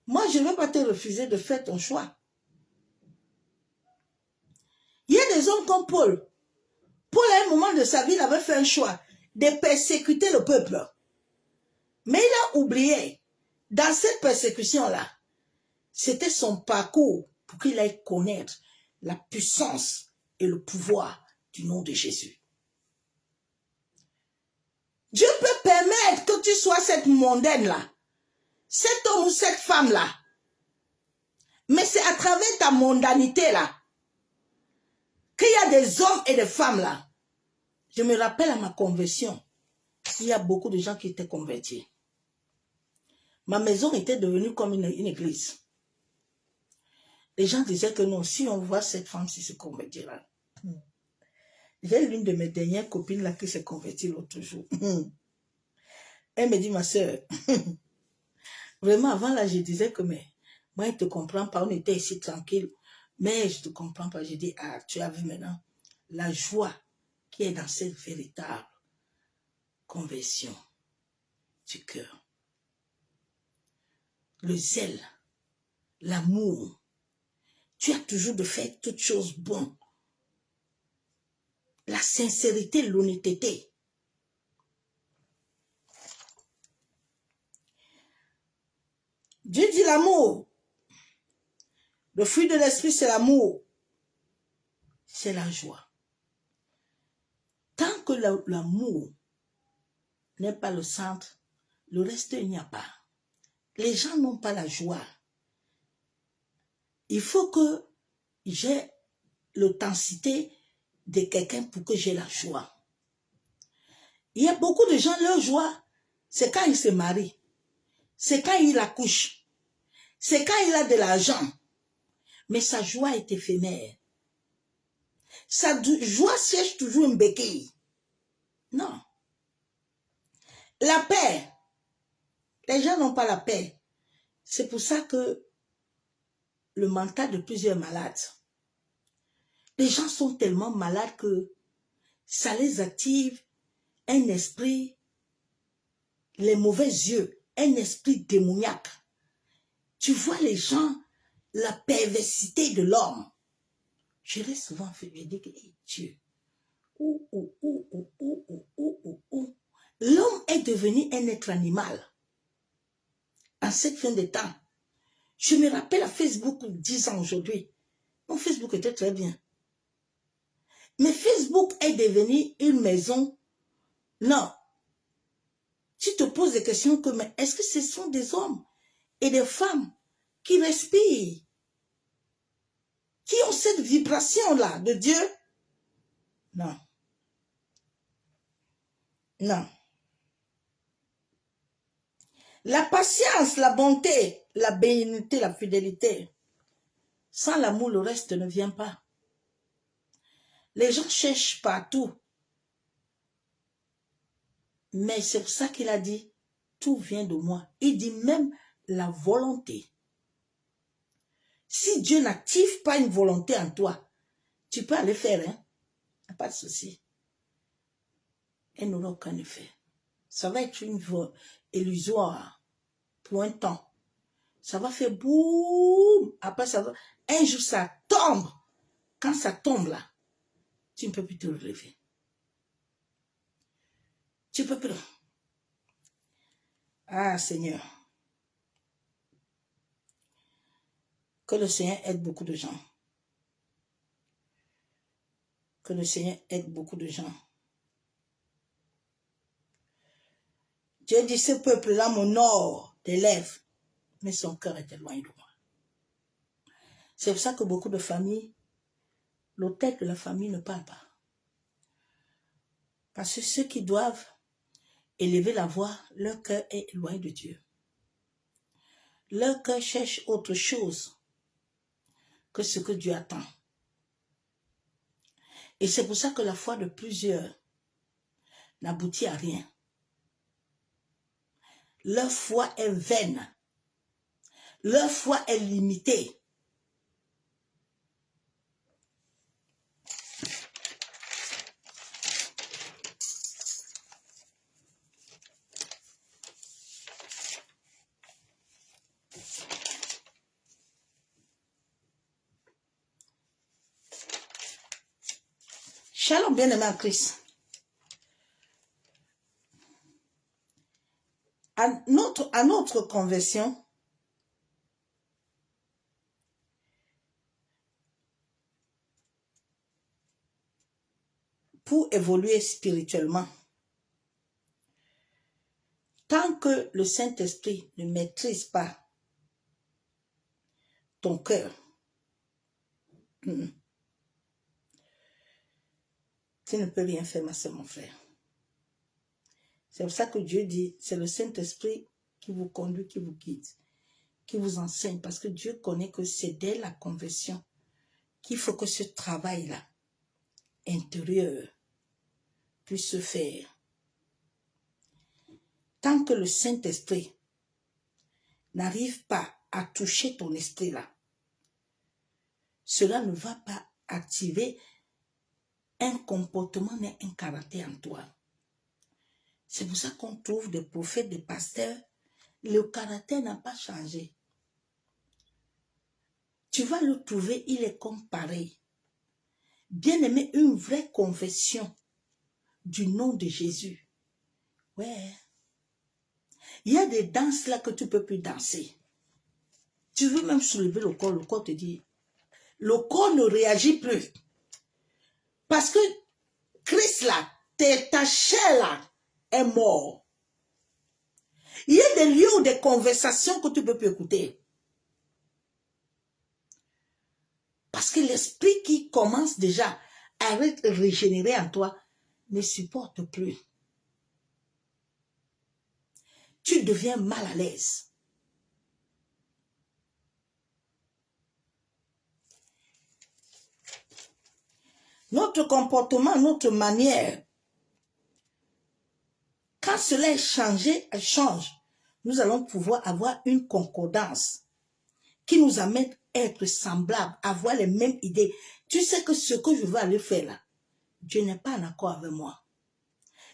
Speaker 1: Moi, je ne vais pas te refuser de faire ton choix. Il y a des hommes comme Paul. Paul, à un moment de sa vie, il avait fait un choix de persécuter le peuple. Mais il a oublié, dans cette persécution-là, c'était son parcours pour qu'il aille connaître la puissance et le pouvoir du nom de Jésus. Dieu peut permettre que tu sois cette mondaine-là, cet homme ou cette femme-là. Mais c'est à travers ta mondanité-là qu'il y a des hommes et des femmes-là. Je me rappelle à ma conversion, il y a beaucoup de gens qui étaient convertis. Ma maison était devenue comme une église. Les gens disaient que non, si on voit cette femme-ci se convertir, j'ai l'une de mes dernières copines là qui s'est convertie l'autre jour. Elle me dit, ma soeur, vraiment avant là, je disais que mais moi, je ne te comprends pas, on était ici tranquille, mais je ne te comprends pas. Je dis, ah, tu as vu maintenant la joie qui est dans cette véritable conversion du cœur. Le zèle, l'amour. Tu as toujours de faire toutes choses bonnes. La sincérité, l'honnêteté. Dieu dit l'amour. Le fruit de l'esprit, c'est l'amour. C'est la joie. Tant que l'amour n'est pas le centre, le reste, il n'y a pas. Les gens n'ont pas la joie. Il faut que j'ai l'authenticité de quelqu'un pour que j'ai la joie. Il y a beaucoup de gens, leur joie, c'est quand ils se marient. C'est quand il accouche. C'est quand il a de l'argent. Mais sa joie est éphémère. Sa joie siège toujours une béquille. Non. La paix. Les gens n'ont pas la paix. C'est pour ça que le mental de plusieurs malades. Les gens sont tellement malades que ça les active un esprit, les mauvais yeux, un esprit démoniaque. Tu vois les gens, la perversité de l'homme. Je l'ai souvent fait, je dis que hey, Dieu, l'homme est devenu un être animal. En cette fin de temps, je me rappelle à Facebook 10 ans aujourd'hui. Mon Facebook était très bien. Mais Facebook est devenu une maison. Non. Tu te poses des questions comme, est-ce que ce sont des hommes et des femmes qui respirent, qui ont cette vibration-là de Dieu? Non. Non. La patience, la bonté, la bénignité, la fidélité. Sans l'amour, le reste ne vient pas. Les gens cherchent partout. Mais c'est pour ça qu'il a dit, tout vient de moi. Il dit même la volonté. Si Dieu n'active pas une volonté en toi, tu peux aller faire, hein? Il n'y a pas de souci. Elle n'aura aucun effet. Ça va être une illusoire pour un temps. Ça va faire boum. Après, ça va... un jour, ça tombe. Quand ça tombe là, tu ne peux plus te relever. Tu ne peux plus. Ah, Seigneur. Que le Seigneur aide beaucoup de gens. Que le Seigneur aide beaucoup de gens. Dieu dit, ce peuple-là m'honore des lèvres, mais son cœur est éloigné de moi. C'est pour ça que beaucoup de familles, l'autel de la famille ne parle pas. Parce que ceux qui doivent élever la voix, leur cœur est éloigné de Dieu. Leur cœur cherche autre chose que ce que Dieu attend. Et c'est pour ça que la foi de plusieurs n'aboutit à rien. Leur foi est vaine. Leur foi est limitée. Shalom, bien-aimé en Christ. À notre conversion, pour évoluer spirituellement, tant que le Saint-Esprit ne maîtrise pas ton cœur, tu ne peux rien faire, ma soeur, mon frère. C'est pour ça que Dieu dit, c'est le Saint-Esprit qui vous conduit, qui vous guide, qui vous enseigne, parce que Dieu connaît que c'est dès la conversion qu'il faut que ce travail-là, intérieur, puisse se faire. Tant que le Saint-Esprit n'arrive pas à toucher ton esprit-là, cela ne va pas activer un comportement et un caractère en toi. C'est pour ça qu'on trouve des prophètes, des pasteurs, le caractère n'a pas changé. Tu vas le trouver, il est comme pareil. Bien aimé, une vraie confession du nom de Jésus. Ouais. Il y a des danses là que tu ne peux plus danser. Tu veux même soulever le corps te dit, le corps ne réagit plus. Parce que Christ là, ta chair là, est mort. Il y a des lieux ou des conversations que tu ne peux plus écouter. Parce que l'esprit qui commence déjà à être régénéré en toi ne supporte plus. tu deviens mal à l'aise. Notre comportement, notre manière, quand cela est changé, change, nous allons pouvoir avoir une concordance qui nous amène à être semblables, avoir les mêmes idées. Tu sais que ce que je veux aller faire là, Dieu n'est pas en accord avec moi.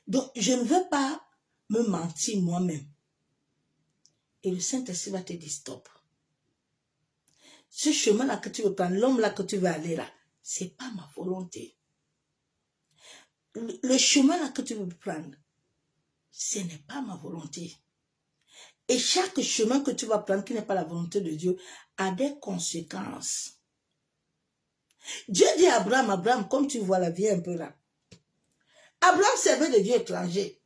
Speaker 1: Donc, je ne veux pas me mentir moi-même. Et le Saint-Esprit va te dire stop. Ce chemin-là que tu veux prendre, l'homme-là que tu veux aller là, ce n'est pas ma volonté. Le chemin-là que tu veux prendre, ce n'est pas ma volonté. Et chaque chemin que tu vas prendre qui n'est pas la volonté de Dieu a des conséquences. Dieu dit à Abraham, Abraham, comme tu vois la vie un peu là, Abraham servait des dieux étrangers.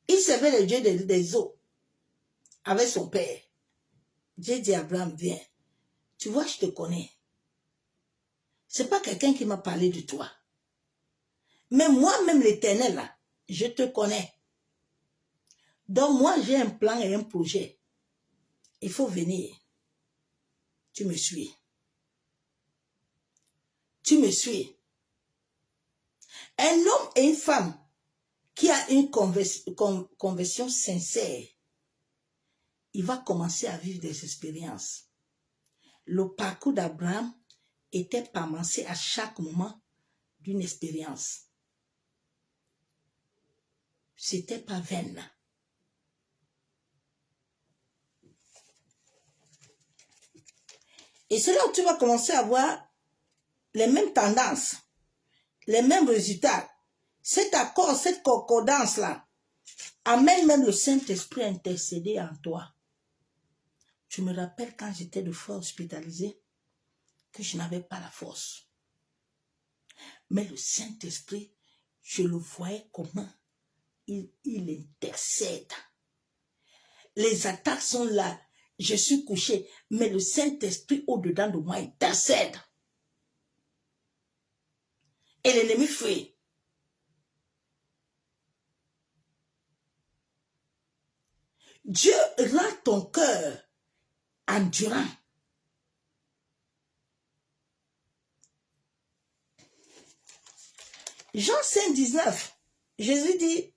Speaker 1: Il servait les dieux des eaux avec son père. Dieu dit à Abraham, viens. Tu vois, je te connais. Ce n'est pas quelqu'un qui m'a parlé de toi. Mais moi-même, l'Éternel, là, je te connais. Donc, moi, j'ai un plan et un projet. Il faut venir. Tu me suis. Tu me suis. Un homme et une femme qui a une conversion sincère, il va commencer à vivre des expériences. Le parcours d'Abraham était commencé à chaque moment d'une expérience. C'était pas vain. Et c'est là où tu vas commencer à voir les mêmes tendances, les mêmes résultats. Cet accord, cette concordance-là, amène même le Saint-Esprit à intercéder en toi. Je me rappelle quand j'étais de fois hospitalisé, que je n'avais pas la force. Mais le Saint-Esprit, je le voyais comment il intercède. Les attaques sont là. Je suis couché, mais le Saint-Esprit au-dedans de moi intercède. Et l'ennemi fuit. Dieu rend ton cœur endurant. Jean 5, 19, Jésus dit,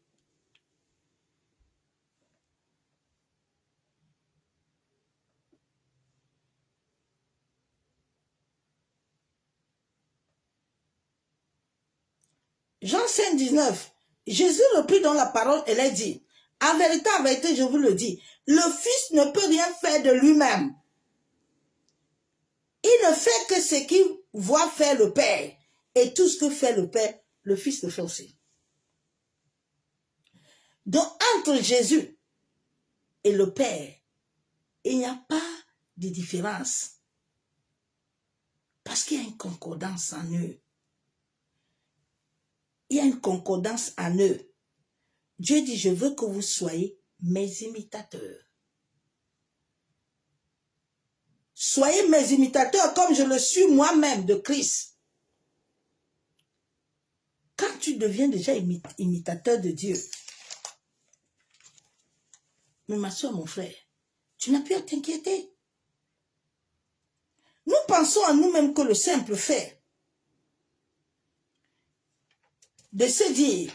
Speaker 1: Jean 5, 19, Jésus reprit dans la parole et leur dit, en vérité, je vous le dis, le Fils ne peut rien faire de lui-même. Il ne fait que ce qu'il voit faire le Père. Et tout ce que fait le Père, le Fils le fait aussi. Donc, entre Jésus et le Père, il n'y a pas de différence. Parce qu'il y a une concordance en eux. Il y a une concordance en eux. Dieu dit, je veux que vous soyez mes imitateurs. Soyez mes imitateurs comme je le suis moi-même de Christ. Quand tu deviens déjà imitateur de Dieu, mais ma soeur, mon frère, tu n'as plus à t'inquiéter. Nous pensons à nous-mêmes que le simple fait de se dire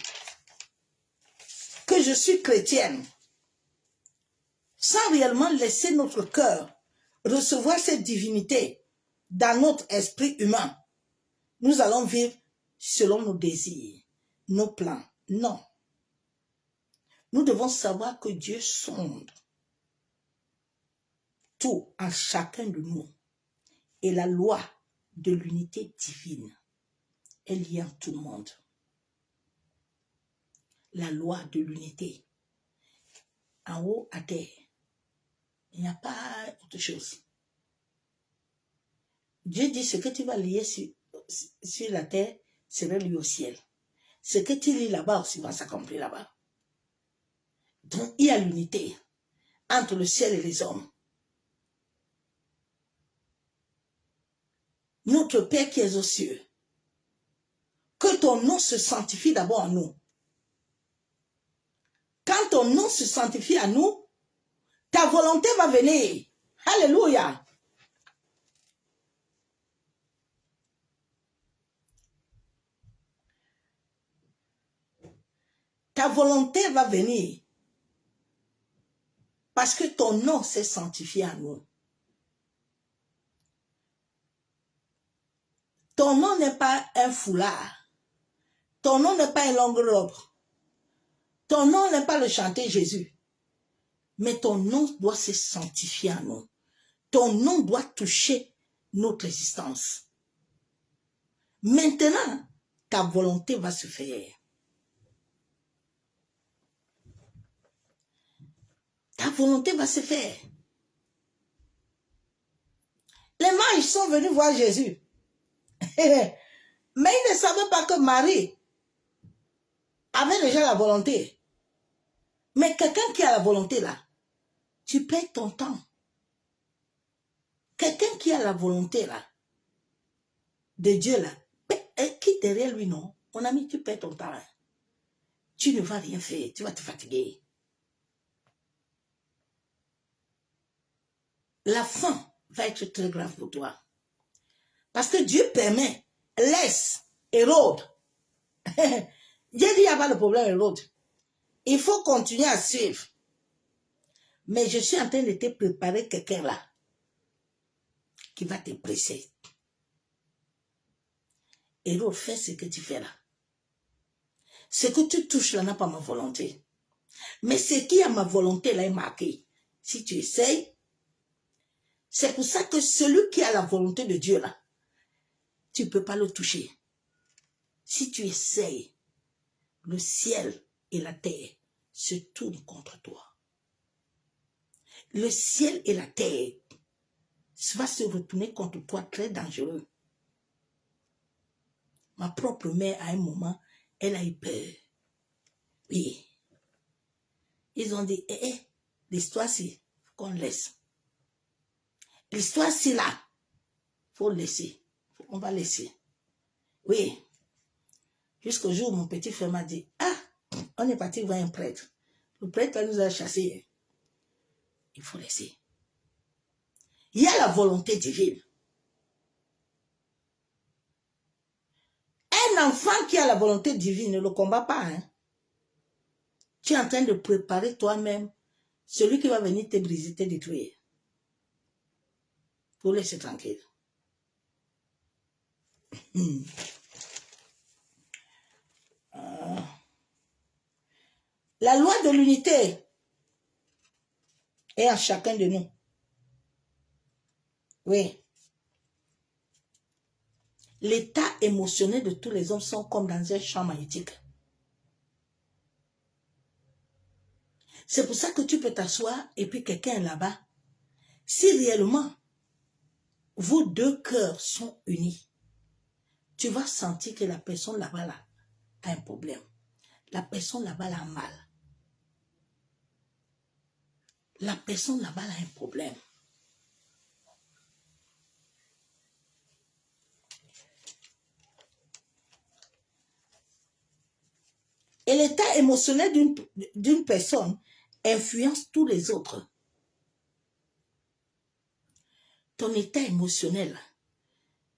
Speaker 1: que je suis chrétienne, sans réellement laisser notre cœur recevoir cette divinité dans notre esprit humain, nous allons vivre selon nos désirs, nos plans. Non. Nous devons savoir que Dieu sonde tout en chacun de nous. Et la loi de l'unité divine est liée en tout le monde. La loi de l'unité. En haut à terre. Il n'y a pas autre chose. Dieu dit ce que tu vas lier sur la terre sera lié au ciel. Ce que tu lis là-bas aussi va s'accomplir là-bas. Donc il y a l'unité entre le ciel et les hommes. Notre Père qui est aux cieux, que ton nom se sanctifie d'abord en nous. Quand ton nom se sanctifie à nous, ta volonté va venir. Alléluia. Ta volonté va venir. Parce que ton nom s'est sanctifié à nous. Ton nom n'est pas un foulard. Ton nom n'est pas une longue robe. Ton nom n'est pas le chanter Jésus. Mais ton nom doit se sanctifier à nous. Ton nom doit toucher notre existence. Maintenant, ta volonté va se faire. Ta volonté va se faire. Les mages sont venus voir Jésus. Mais ils ne savaient pas que Marie avait déjà la volonté. Mais quelqu'un qui a la volonté là, tu perds ton temps. Quelqu'un qui a la volonté là, de Dieu là, qui derrière lui non, mon ami, tu perds ton temps. Hein. Tu ne vas rien faire, tu vas te fatiguer. La fin va être très grave pour toi. Parce que Dieu permet, laisse Hérode. Dieu dit, il n'y a pas de problème, Hérode. Il faut continuer à suivre. Mais je suis en train de te préparer quelqu'un là qui va te presser. Hérode, fais ce que tu fais là. Ce que tu touches là n'a pas ma volonté. Mais ce qui a ma volonté là est marqué. Si tu essayes, c'est pour ça que celui qui a la volonté de Dieu là, tu ne peux pas le toucher. Si tu essayes, le ciel et la terre se tournent contre toi. Le ciel et la terre va se retourner contre toi, très dangereux. Ma propre mère, à un moment, elle a eu peur. Oui. Ils ont dit, l'histoire c'est qu'on laisse. L'histoire c'est là. Il faut laisser. On va laisser. Oui. Jusqu'au jour où mon petit frère m'a dit, on est parti voir un prêtre. Le prêtre nous a chassés. Il faut laisser. Il y a la volonté divine. Un enfant qui a la volonté divine ne le combat pas. Hein. Tu es en train de préparer toi-même celui qui va venir te briser, te détruire. Pour laisser tranquille. La loi de l'unité est en chacun de nous. Oui. L'état émotionnel de tous les hommes sont comme dans un champ magnétique. C'est pour ça que tu peux t'asseoir et puis quelqu'un est là-bas. Si réellement, vos deux cœurs sont unis, tu vas sentir que la personne là-bas là, a un problème. La personne là-bas a mal. La personne là-bas a un problème. Et l'état émotionnel d'une personne influence tous les autres. Ton état émotionnel,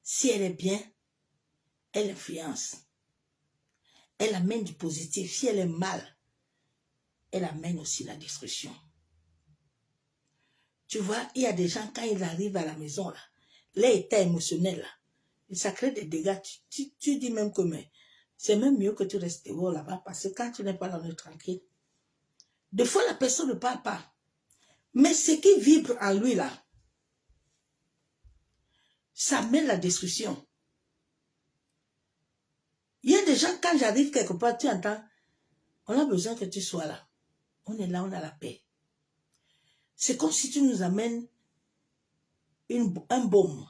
Speaker 1: si elle est bien, elle influence. Elle amène du positif. Si elle est mal, elle amène aussi la destruction. Tu vois, il y a des gens, quand ils arrivent à la maison, là, l'état émotionnel, là, ça crée des dégâts. Tu dis même que c'est même mieux que tu restes dehors là-bas, parce que quand tu n'es pas là, on est tranquille. Des fois, la personne ne parle pas. Mais ce qui vibre en lui, là, ça mène la destruction. Il y a des gens, quand j'arrive quelque part, tu entends, on a besoin que tu sois là. On est là, on a la paix. C'est comme si tu nous amènes un baume,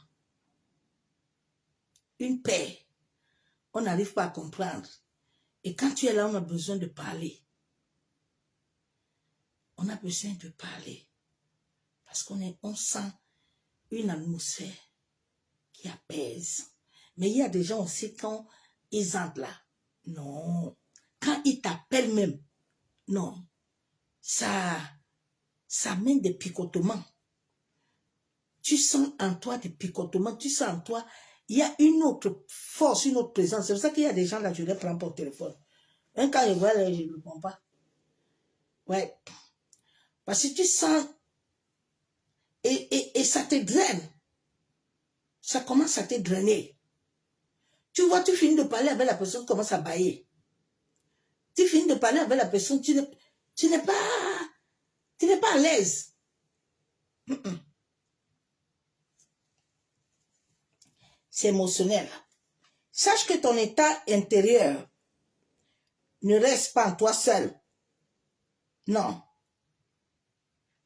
Speaker 1: une paix. On n'arrive pas à comprendre. Et quand tu es là, on a besoin de parler. On a besoin de parler. Parce qu'on sent une atmosphère qui apaise. Mais il y a des gens aussi, quand ils entrent là, non. Quand ils t'appellent même, non. ça mène des picotements. Tu sens en toi des picotements, tu sens en toi, il y a une autre force, une autre présence. C'est pour ça qu'il y a des gens là, je les prends pour téléphone. Même quand je vois, je ne le prends pas. Ouais. Parce que tu sens, et ça te draine. Ça commence à te drainer. Tu vois, tu finis de parler avec la personne, tu commences à bailler. Tu finis de parler avec la personne, tu n'es pas à l'aise. C'est émotionnel. Sache que ton état intérieur ne reste pas en toi seul. Non.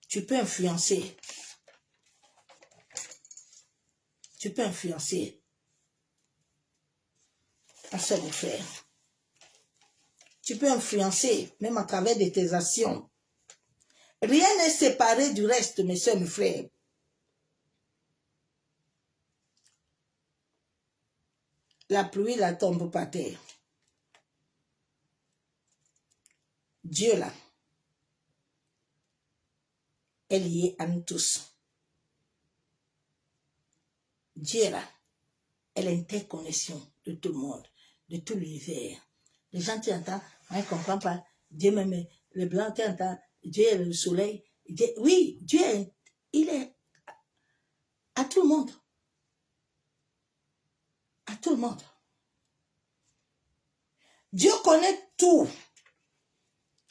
Speaker 1: Tu peux influencer. Tu peux influencer. À ce que faire. Tu peux influencer, même à travers de tes actions. Rien n'est séparé du reste, mes soeurs, mes frères. La pluie, la tombe par terre. Dieu, là, est lié à nous tous. Dieu, là, est l'interconnexion de tout le monde, de tout l'univers. Les gens qui entendent, on ne comprend pas. Dieu même, le blanc qui entend, Dieu est le soleil. Dieu, oui, Dieu, il est à tout le monde. À tout le monde. Dieu connaît tout.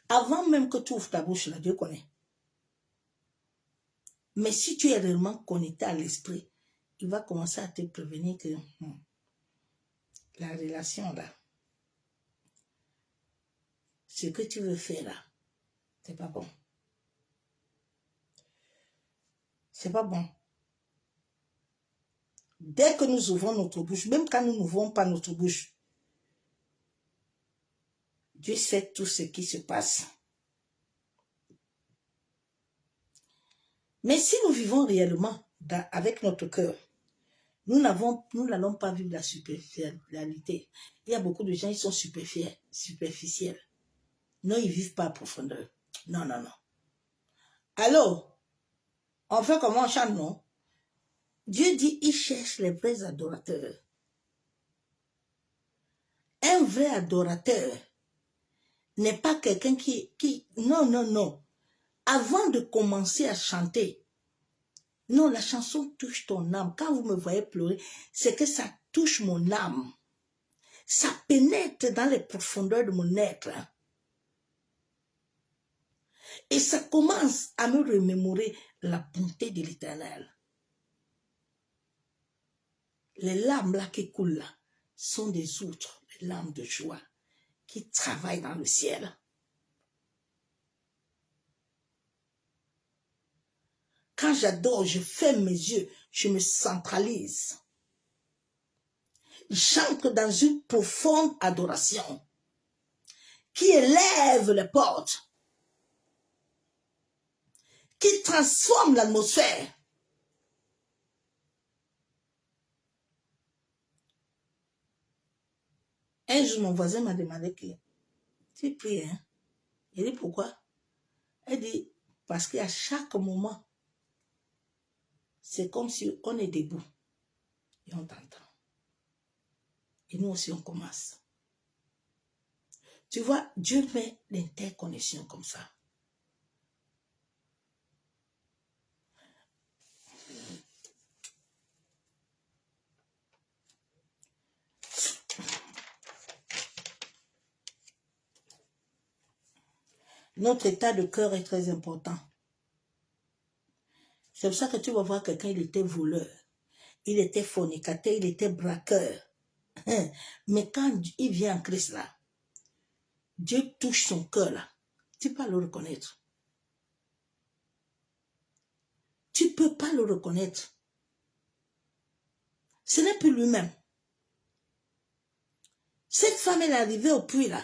Speaker 1: Avant même que tu ouvres ta bouche, là, Dieu connaît. Mais si tu es réellement connecté à l'esprit, il va commencer à te prévenir que la relation là, ce que tu veux faire là, c'est pas bon. C'est pas bon. Dès que nous ouvrons notre bouche, même quand nous n'ouvrons pas notre bouche, Dieu sait tout ce qui se passe. Mais si nous vivons réellement avec notre cœur, nous n'allons pas vivre la superficialité. Il y a beaucoup de gens qui sont superficiels. Non, ils ne vivent pas à profondeur. Non, non, non. Alors, on fait comment on chante, non? Dieu dit, il cherche les vrais adorateurs. Un vrai adorateur n'est pas quelqu'un qui... Non, non, non. Avant de commencer à chanter, non, la chanson touche ton âme. Quand vous me voyez pleurer, c'est que ça touche mon âme. Ça pénètre dans les profondeurs de mon être. Et ça commence à me remémorer la bonté de l'Éternel. Les larmes là qui coulent là sont des outres, les larmes de joie qui travaillent dans le ciel. Quand j'adore, je ferme mes yeux, je me centralise. J'entre dans une profonde adoration qui élève les portes, qui transforme l'atmosphère. Un jour, mon voisin m'a demandé que tu pries, hein? Il dit pourquoi? Elle dit parce qu'à chaque moment, c'est comme si on est debout et on t'entend. Et nous aussi, on commence. Tu vois, Dieu met l'interconnexion comme ça. Notre état de cœur est très important. C'est pour ça que tu vas voir quelqu'un, il était voleur, il était fornicateur, il était braqueur. Mais quand il vient en Christ là, Dieu touche son cœur là, tu peux pas le reconnaître. Tu ne peux pas le reconnaître. Ce n'est plus lui-même. Cette femme, elle est arrivée au puits là.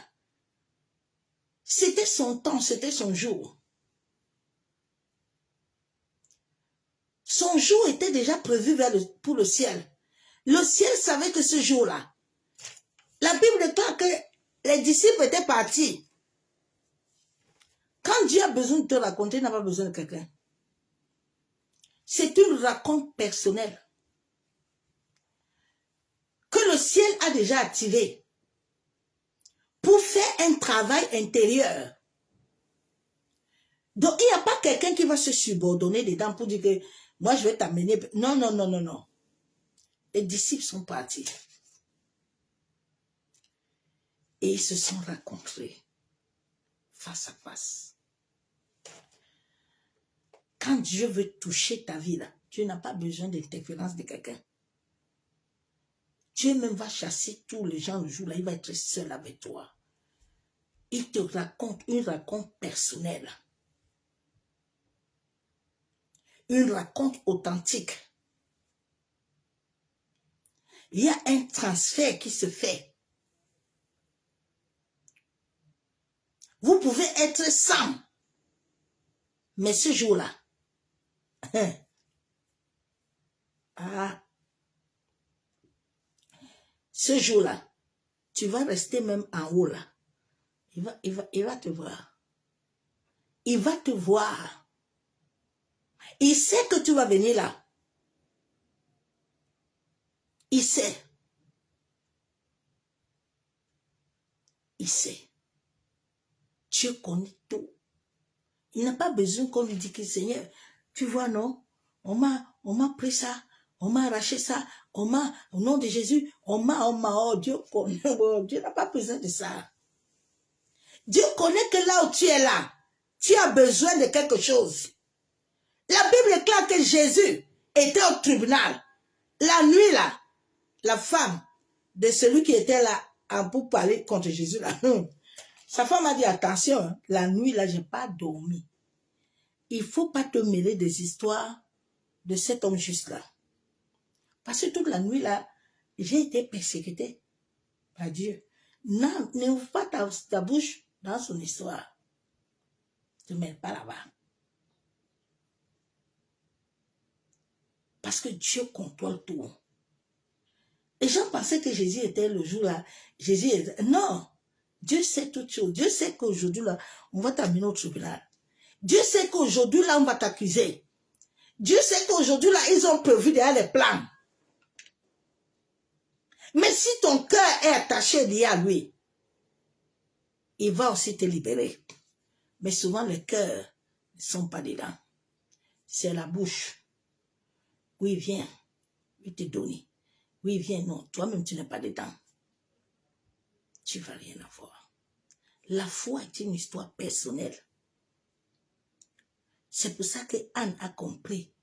Speaker 1: C'était son temps, c'était son jour. Son jour était déjà prévu pour le ciel. Le ciel savait que ce jour-là, la Bible déclare que les disciples étaient partis. Quand Dieu a besoin de te raconter, il n'a pas besoin de quelqu'un. C'est une raconte personnelle que le ciel a déjà activée pour faire un travail intérieur. Donc, il n'y a pas quelqu'un qui va se subordonner dedans pour dire que moi, je vais t'amener. Non, non, non, non, non. Les disciples sont partis. Et ils se sont rencontrés face à face. Quand Dieu veut toucher ta vie, là, Dieu n'a pas besoin d'interférence de quelqu'un. Dieu même va chasser tous les gens le jour là, il va être seul avec toi. Il te raconte une raconte personnelle. Une raconte authentique. Il y a un transfert qui se fait. Vous pouvez être 100. Mais ce jour-là, ce jour-là, tu vas rester même en haut là. Il va te voir. Il va te voir. Il sait que tu vas venir là. Il sait. Il sait. Dieu connaît tout. Il n'a pas besoin qu'on lui dise que Seigneur, tu vois, non? On m'a pris ça. On m'a arraché ça. Au nom de Jésus, oh, Dieu connaît. Dieu n'a pas besoin de ça. Dieu connaît que là où tu es là, tu as besoin de quelque chose. La Bible déclare que Jésus était au tribunal. La nuit là, la femme de celui qui était là pour parler contre Jésus là, sa femme a dit attention, hein, la nuit là, j'ai pas dormi. Il faut pas te mêler des histoires de cet homme juste là. Parce que toute la nuit là, j'ai été persécuté par Dieu. Non, n'ouvre pas ta bouche dans son histoire. Ne te mêle pas là-bas. Parce que Dieu contrôle tout. Les gens pensaient que Jésus était le jour là. Jésus est... Non. Dieu sait toutes choses. Dieu sait qu'aujourd'hui là, on va t'amener au tribunal. Dieu sait qu'aujourd'hui là, on va t'accuser. Dieu sait qu'aujourd'hui là, ils ont prévu derrière les plans. Mais si ton cœur est attaché lié à lui, il va aussi te libérer. Mais souvent, les cœurs ne sont pas dedans. C'est la bouche. Oui, viens. Il te donne. Oui, viens. Non, toi-même, tu n'es pas dedans. Tu ne vas rien avoir. La foi est une histoire personnelle. C'est pour ça que Anne a compris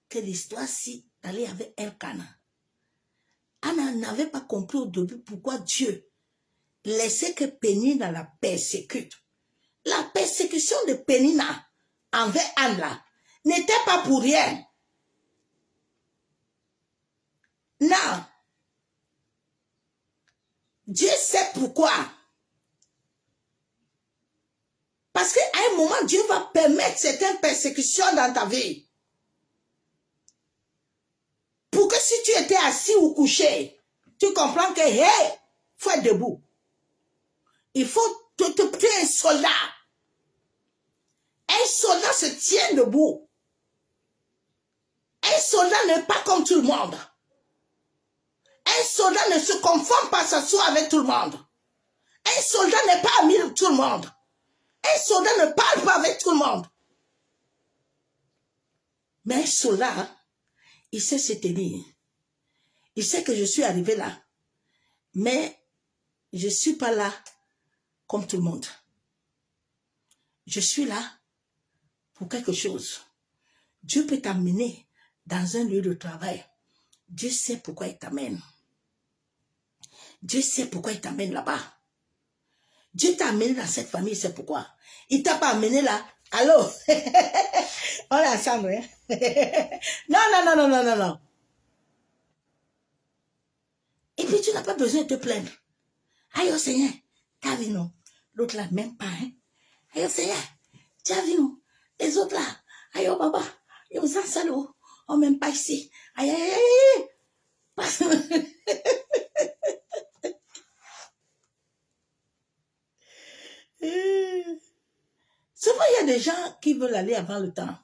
Speaker 1: que l'histoire-ci allait avec Elkanah. Anne n'avait pas compris au début pourquoi Dieu laissait que Pénina la persécute. La persécution de Pénina envers Anne là n'était pas pour rien. Non. Dieu sait pourquoi. Parce qu'à un moment, Dieu va permettre certaines persécutions dans ta vie. Pour que si tu étais assis ou couché, tu comprends que, hey, il faut être debout. Il faut tu es un soldat. Un soldat se tient debout. Un soldat n'est pas comme tout le monde. Un soldat ne se conforme pas à s'asseoir avec tout le monde. Un soldat n'est pas ami de tout le monde. Un soldat ne parle pas avec tout le monde. Mais un soldat, il sait se tenir. Il sait que je suis arrivé là. Mais je ne suis pas là comme tout le monde. Je suis là pour quelque chose. Dieu peut t'amener dans un lieu de travail. Dieu sait pourquoi il t'amène. Dieu sait pourquoi il t'amène là-bas. Dieu t'a amené dans cette famille, c'est pourquoi. Il t'a pas amené là. Allô? On est ensemble, hein? Non, non, non, non, non, non, non. Et puis tu n'as pas besoin de te plaindre. Aïe, oh Seigneur, t'as vu non? L'autre là, même pas, hein? Aïe, oh Seigneur, t'as vu non? Les autres là, aïe, oh papa, ils ont ça, on même pas ici. Aïe, aïe, aïe, aïe. Souvent, il des gens qui veulent aller avant le temps.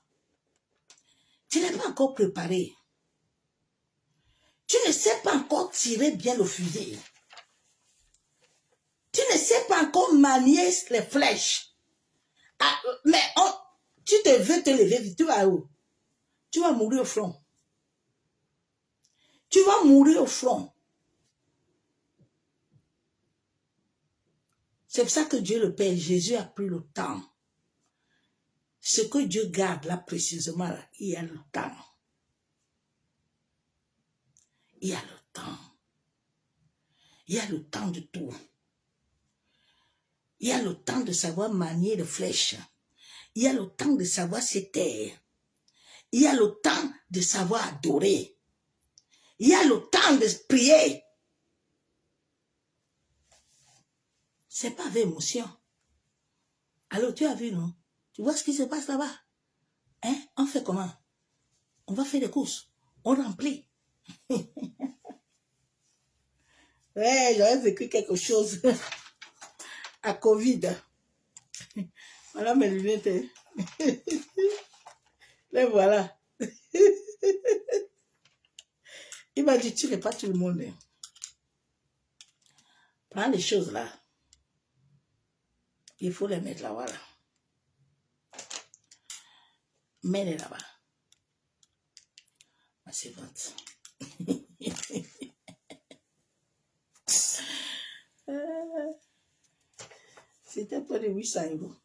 Speaker 1: Tu n'es pas encore préparé. Tu ne sais pas encore tirer bien le fusil. Tu ne sais pas encore manier les flèches. Ah, mais tu te veux te lever vite, tu vas où? Tu vas mourir au front. Tu vas mourir au front. C'est pour ça que Dieu le Père, Jésus a pris le temps. Ce que Dieu garde là précisément, là, il y a le temps. Il y a le temps. Il y a le temps de tout. Il y a le temps de savoir manier les flèches. Il y a le temps de savoir se taire. Il y a le temps de savoir adorer. Il y a le temps de prier. C'est pas avec émotion. Alors tu as vu, non? Tu vois ce qui se passe là-bas? Hein? On fait comment? On va faire des courses. On remplit. Ouais, j'aurais vécu quelque chose à Covid. Voilà mes lunettes. Les voilà. Il m'a dit, tu n'es pas tout le monde. Prends les choses là. Il faut les mettre là, voilà. Mets-les là-bas. Ma servante. C'était pas de 800 €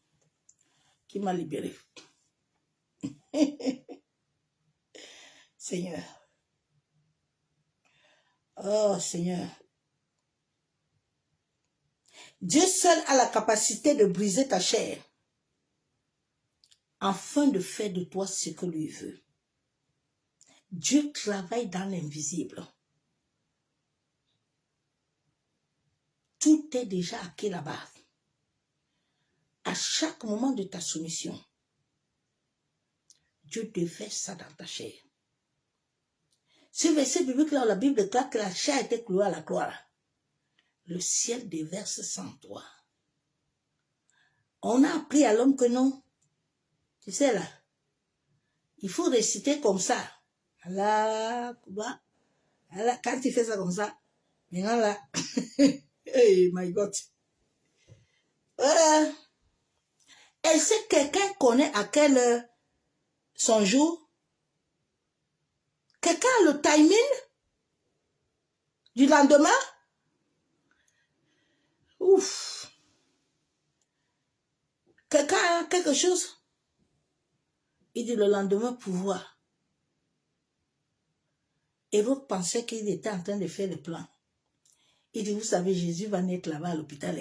Speaker 1: qui m'a libéré. Seigneur. Oh Seigneur. Dieu seul a la capacité de briser ta chair afin de faire de toi ce que lui veut. Dieu travaille dans l'invisible. Tout est déjà acquis là-bas. À chaque moment de ta soumission, Dieu déverse ça dans ta chair. Ce verset biblique là, la Bible déclare que la chair était clouée à la croix. Le ciel déverse sans toi. On a appris à l'homme que non. Tu sais là, il faut réciter comme ça. Allah, quand tu fais ça comme ça, maintenant là, hey my God. Et si quelqu'un connaît à quelle heure son jour, quelqu'un a le timing du lendemain? Ouf. Quelqu'un a quelque chose? Il dit le lendemain pouvoir. Et vous pensez qu'il était en train de faire le plan. Il dit, vous savez, Jésus va naître là-bas à l'hôpital.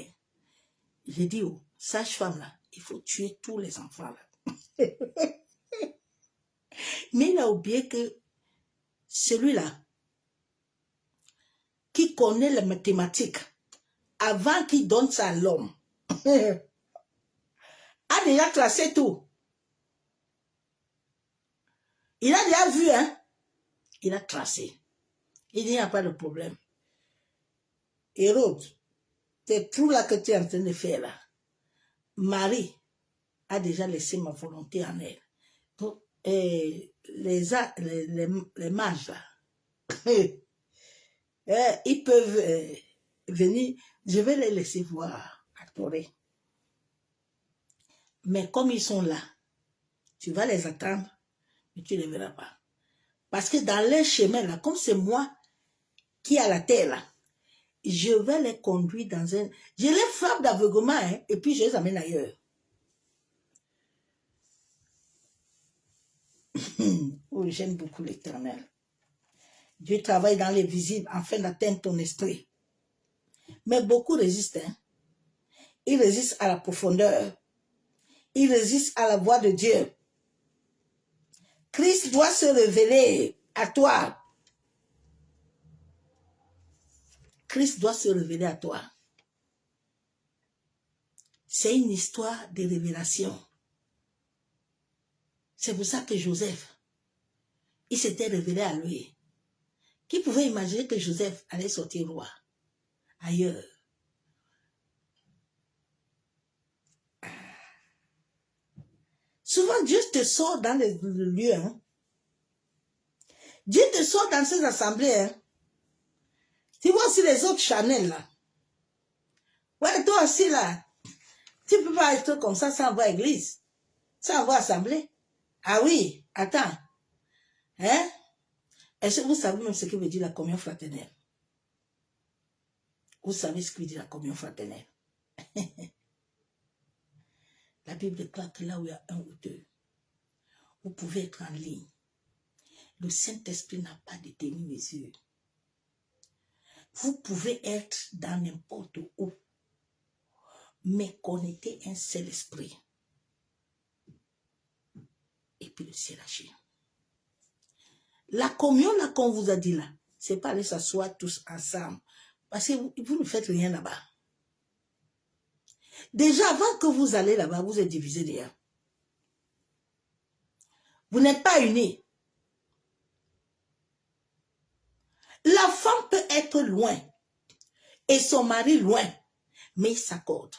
Speaker 1: J'ai dit, oh, sage-femme là, il faut tuer tous les enfants là. Mais il a oublié que celui-là, qui connaît les mathématiques, avant qu'il donne ça à l'homme, a déjà tracé tout. Il a déjà vu, hein. Il a tracé. Il n'y a pas de problème. Hérode, c'est tout là que tu es en train de faire là. Marie a déjà laissé ma volonté en elle. Donc, les mages là, ils peuvent venir, je vais les laisser voir, adorer. Mais comme ils sont là, tu vas les attendre, mais tu ne les verras pas. Parce que dans leur chemin là, comme c'est moi qui ai la terre là, je vais les conduire dans un... Je les frappe d'aveuglement, hein, et puis je les amène ailleurs. Oh, j'aime beaucoup l'Éternel. Dieu travaille dans les visibles afin d'atteindre ton esprit. Mais beaucoup résistent. Hein. Ils résistent à la profondeur. Ils résistent à la voix de Dieu. Christ doit se révéler à toi. Christ doit se révéler à toi. C'est une histoire de révélation. C'est pour ça que Joseph, il s'était révélé à lui. Qui pouvait imaginer que Joseph allait sortir roi ailleurs? Souvent, Dieu te sort dans le lieu. Hein. Dieu te sort dans ces assemblées. Hein. Tu vois aussi les autres Chanel là. Ouais, toi aussi là. Tu ne peux pas être comme ça sans avoir église. Sans avoir assemblée. Ah oui, attends. Hein? Est-ce que vous savez même ce que veut dire la communion fraternelle? Vous savez ce que veut dire la communion fraternelle? La Bible déclare que là où il y a un ou deux, vous pouvez être en ligne. Le Saint-Esprit n'a pas de demi-mesure. Vous pouvez être dans n'importe où, mais connecter un seul esprit. Et puis le ciel agit. La communion là qu'on vous a dit là, c'est pas aller s'asseoir tous ensemble. Parce que vous ne faites rien là-bas. Déjà, avant que vous allez là-bas, vous êtes divisés déjà. Vous n'êtes pas unis. La femme peut être loin et son mari loin, mais ils s'accordent.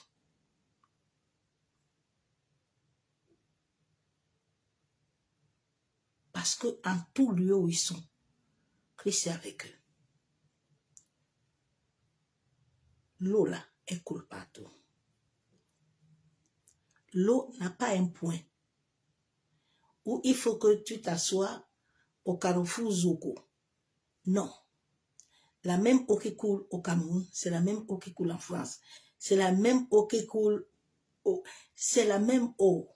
Speaker 1: Parce qu'en tout lieu où ils sont, Christ est avec eux. L'eau là, elle coule partout. L'eau n'a pas un point où il faut que tu t'assoies au carrefour Zoko. Non. La même eau qui coule au Cameroun, c'est la même eau qui coule en France. C'est la même eau qui coule c'est la même eau.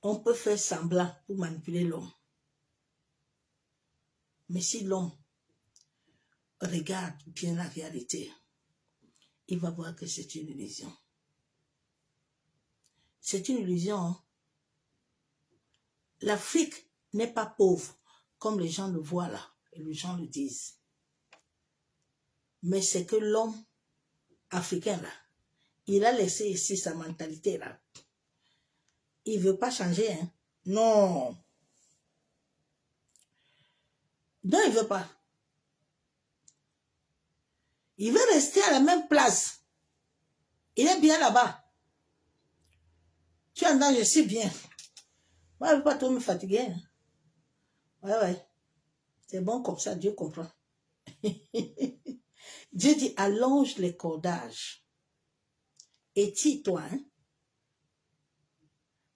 Speaker 1: On peut faire semblant pour manipuler l'homme. Mais si l'homme regarde bien la réalité, il va voir que c'est une illusion. C'est une illusion. Hein? L'Afrique n'est pas pauvre, comme les gens le voient là, et les gens le disent. Mais c'est que l'homme africain là, il a laissé ici sa mentalité là. Il ne veut pas changer, hein? Non. Non, il ne veut pas. Il veut rester à la même place. Il est bien là-bas. Tu entends, je suis bien. Moi, je ne veux pas trop me fatiguer. Hein? Ouais. C'est bon comme ça, Dieu comprend. Dieu dit, allonge les cordages. Et tire-toi, hein?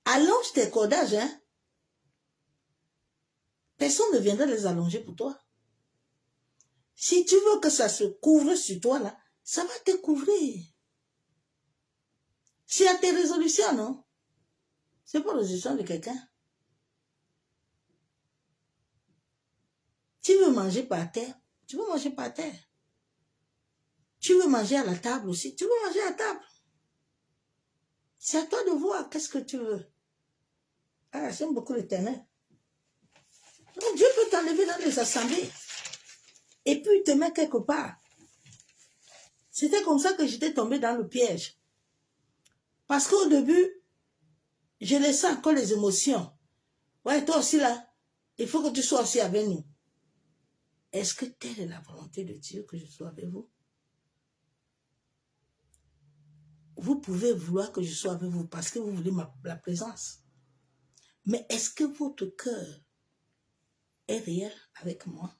Speaker 1: Allonge tes cordages, hein? Personne ne viendra les allonger pour toi. Si tu veux que ça se couvre sur toi, là, ça va te couvrir. S'il y a tes résolutions, non? C'est pas la résolution de quelqu'un. Tu veux manger par terre, tu veux manger par terre. Tu veux manger à la table aussi, tu veux manger à la table. C'est à toi de voir qu'est-ce que tu veux. Ah, j'aime beaucoup l'Éternel. Donc Dieu peut t'enlever dans les assemblées. Et puis il te met quelque part. C'était comme ça que j'étais tombée dans le piège. Parce qu'au début, je laissais encore les émotions. Ouais, toi aussi là, il faut que tu sois aussi avec nous. Est-ce que telle est la volonté de Dieu que je sois avec vous? Vous pouvez vouloir que je sois avec vous parce que vous voulez la présence. Mais est-ce que votre cœur est réel avec moi?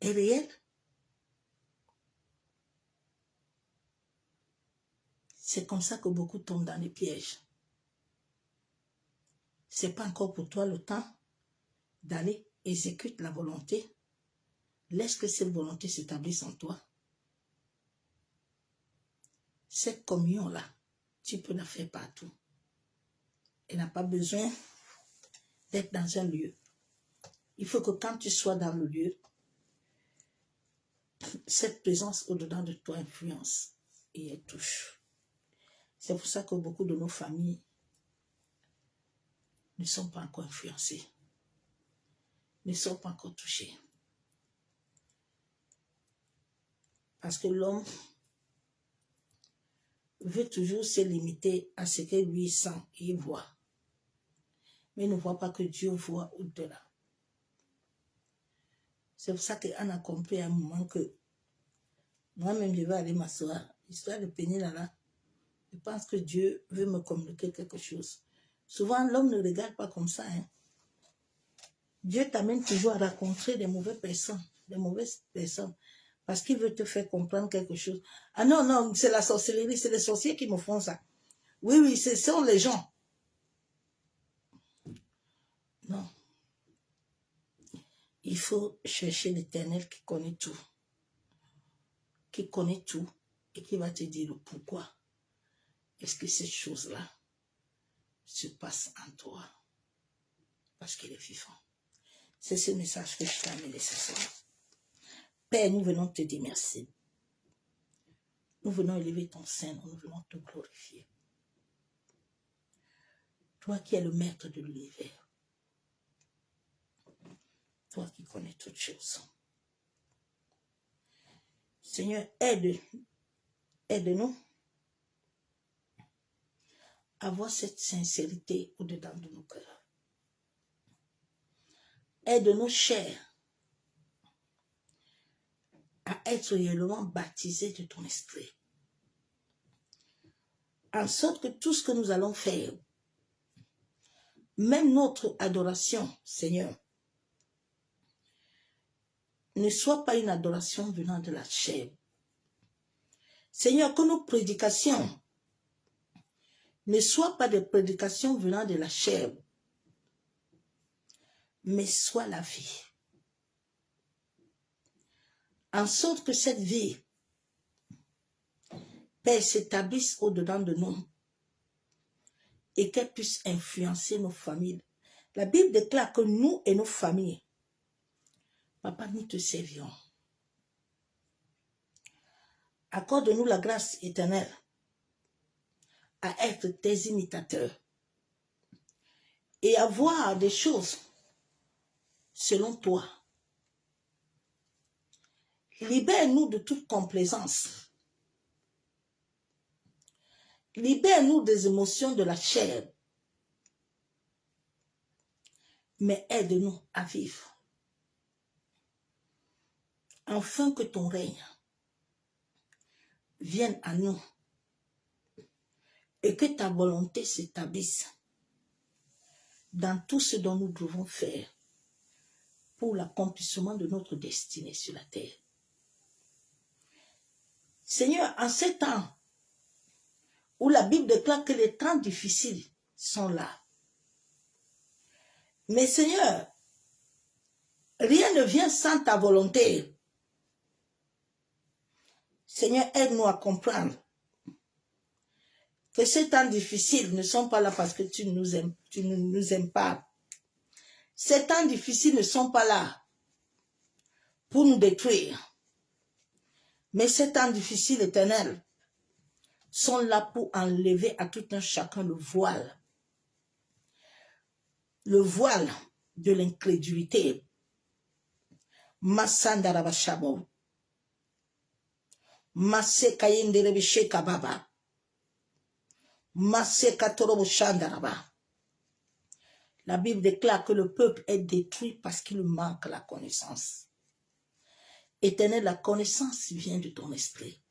Speaker 1: Est réel? C'est comme ça que beaucoup tombent dans les pièges. Ce n'est pas encore pour toi le temps d'aller exécuter la volonté. Laisse que cette volonté s'établisse en toi. Cette communion-là, tu peux la faire partout. Elle n'a pas besoin d'être dans un lieu. Il faut que quand tu sois dans le lieu, cette présence au-dedans de toi influence et elle touche. C'est pour ça que beaucoup de nos familles ne sont pas encore influencées, ne sont pas encore touchées. Parce que l'homme veut toujours se limiter à ce que lui sent et voit. Mais il ne voit pas que Dieu voit au-delà. C'est pour ça qu'Anne a compris à un moment que moi-même je vais aller m'asseoir. L'histoire de Pénina là, Je pense que Dieu veut me communiquer quelque chose. Souvent, l'homme ne regarde pas comme ça. Hein. Dieu t'amène toujours à rencontrer des mauvaises personnes. Parce qu'il veut te faire comprendre quelque chose. Ah non, non, c'est la sorcellerie, c'est les sorciers qui me font ça. Oui, oui, ce sont les gens. Non. Il faut chercher l'Éternel qui connaît tout. Qui connaît tout et qui va te dire le pourquoi est-ce que cette chose-là se passe en toi. Parce qu'il est vivant. C'est ce message que je t'ai amené ce soir. Père, nous venons te dire merci. Nous venons élever ton sein, nous venons te glorifier. Toi qui es le maître de l'univers. Toi qui connais toutes choses. Seigneur, aide-nous à avoir cette sincérité au-dedans de nos cœurs. Aide-nous, chers, à être réellement baptisés de ton esprit. En sorte que tout ce que nous allons faire, même notre adoration, Seigneur, ne soit pas une adoration venant de la chair. Seigneur, que nos prédications ne soient pas des prédications venant de la chair, mais soit la vie. En sorte que cette vie, Père, s'établisse au-dedans de nous et qu'elle puisse influencer nos familles. La Bible déclare que nous et nos familles, Papa, nous te servions. Accorde-nous la grâce éternelle à être tes imitateurs et à voir des choses selon toi. Libère-nous de toute complaisance. Libère-nous des émotions de la chair. Mais aide-nous à vivre. Afin que ton règne vienne à nous et que ta volonté s'établisse dans tout ce dont nous devons faire pour l'accomplissement de notre destinée sur la terre. Seigneur, en ces temps où la Bible déclare que les temps difficiles sont là, mais Seigneur, rien ne vient sans ta volonté. Seigneur, aide-nous à comprendre que ces temps difficiles ne sont pas là parce que tu ne nous aimes pas. Ces temps difficiles ne sont pas là pour nous détruire. Mais ces temps difficiles éternels sont là pour enlever à tout un chacun le voile. Le voile de l'incrédulité. Massandarabashabo. Masse kayenderebeshe kababa. Masse katorobo shandaraba. La Bible déclare que le peuple est détruit parce qu'il manque la connaissance. Éternel, la connaissance vient de ton esprit.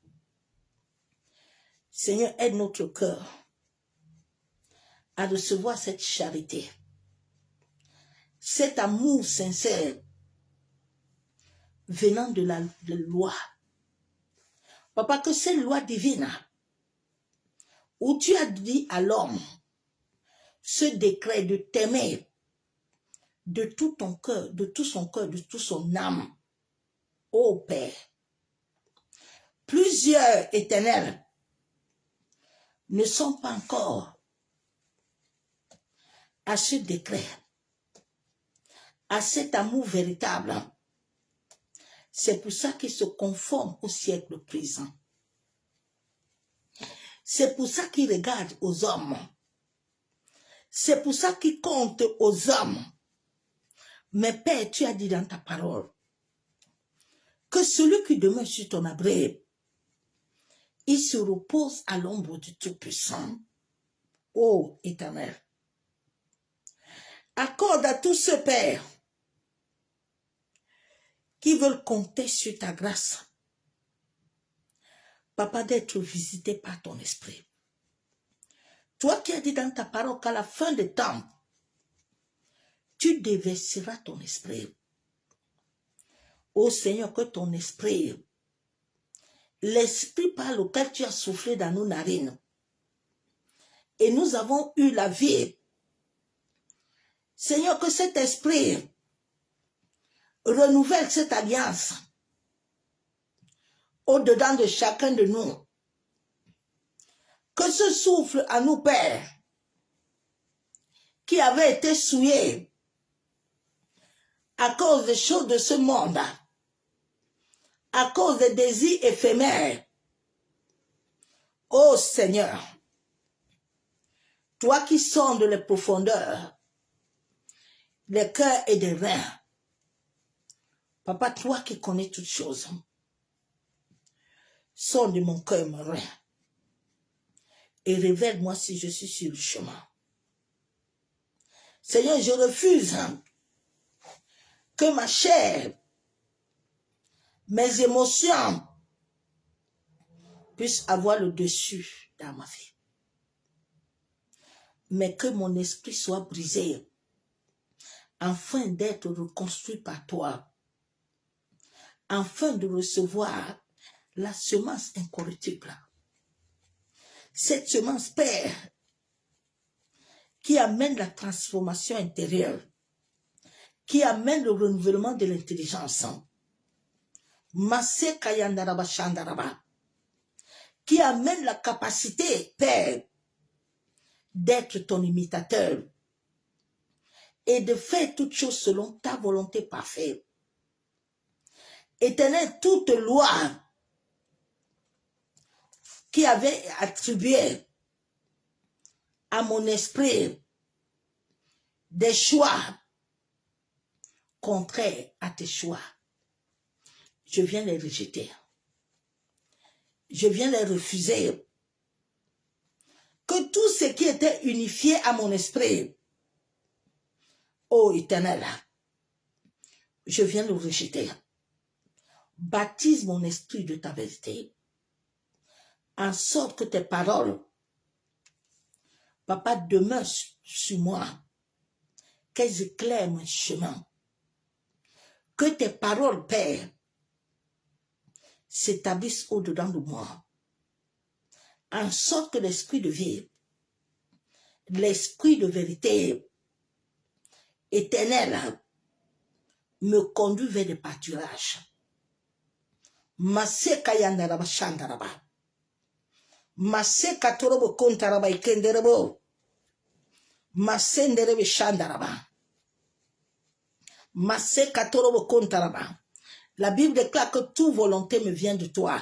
Speaker 1: Seigneur, aide notre cœur à recevoir cette charité, cet amour sincère venant de la loi. Papa, que cette loi divine où tu as dit à l'homme ce décret de t'aimer de tout ton cœur, de tout son cœur, de toute son âme. Ô Père, plusieurs éternels ne sont pas encore à ce décret, à cet amour véritable. C'est pour ça qu'ils se conforment au siècle présent. C'est pour ça qu'ils regardent aux hommes. C'est pour ça qu'ils comptent aux hommes. Mais Père, tu as dit dans ta parole que celui qui demeure sur ton abri, il se repose à l'ombre du Tout-Puissant. Ô Éternel, accorde à tous ceux, Père, qui veulent compter sur ta grâce, Papa, d'être visités par ton esprit. Toi qui as dit dans ta parole qu'à la fin des temps, tu déverseras ton esprit. Ô Seigneur, que ton esprit, l'esprit par lequel tu as soufflé dans nos narines, et nous avons eu la vie. Seigneur, que cet esprit renouvelle cette alliance au-dedans de chacun de nous. Que ce souffle à nous, Père, qui avait été souillé à cause des choses de ce monde, à cause des désirs éphémères. Ô Seigneur, toi qui sondes les profondeurs, les cœurs et les reins, Papa, toi qui connais toutes choses, sonde mon cœur, mon rein, et révèle-moi si je suis sur le chemin. Seigneur, je refuse que ma chair, mes émotions puissent avoir le dessus dans ma vie. Mais que mon esprit soit brisé afin d'être reconstruit par toi, afin de recevoir la semence incorruptible. Cette semence, Père, qui amène la transformation intérieure, qui amène le renouvellement de l'intelligence. Masé Kayandaraba Shandaraba, qui amène la capacité, Père, d'être ton imitateur et de faire toutes choses selon ta volonté parfaite. Éternel, toute loi qui avait attribué à mon esprit des choix contraires à tes choix, je viens les rejeter. Je viens les refuser. Que tout ce qui était unifié à mon esprit, ô Éternel, je viens le rejeter. Baptise mon esprit de ta vérité, en sorte que tes paroles, Papa, demeurent sur moi, qu'elles éclairent mon chemin. Que tes paroles, Père, s'établissent au-dedans de moi, en sorte que l'esprit de vie, l'esprit de vérité éternelle me conduit vers le pâturage. Masé kayandaraba shandaraba. Masé katorobo kontaraba ikenderebo. Masé nderebe shandaraba. Masé katorobo kontaraba. La Bible déclare que toute volonté me vient de toi.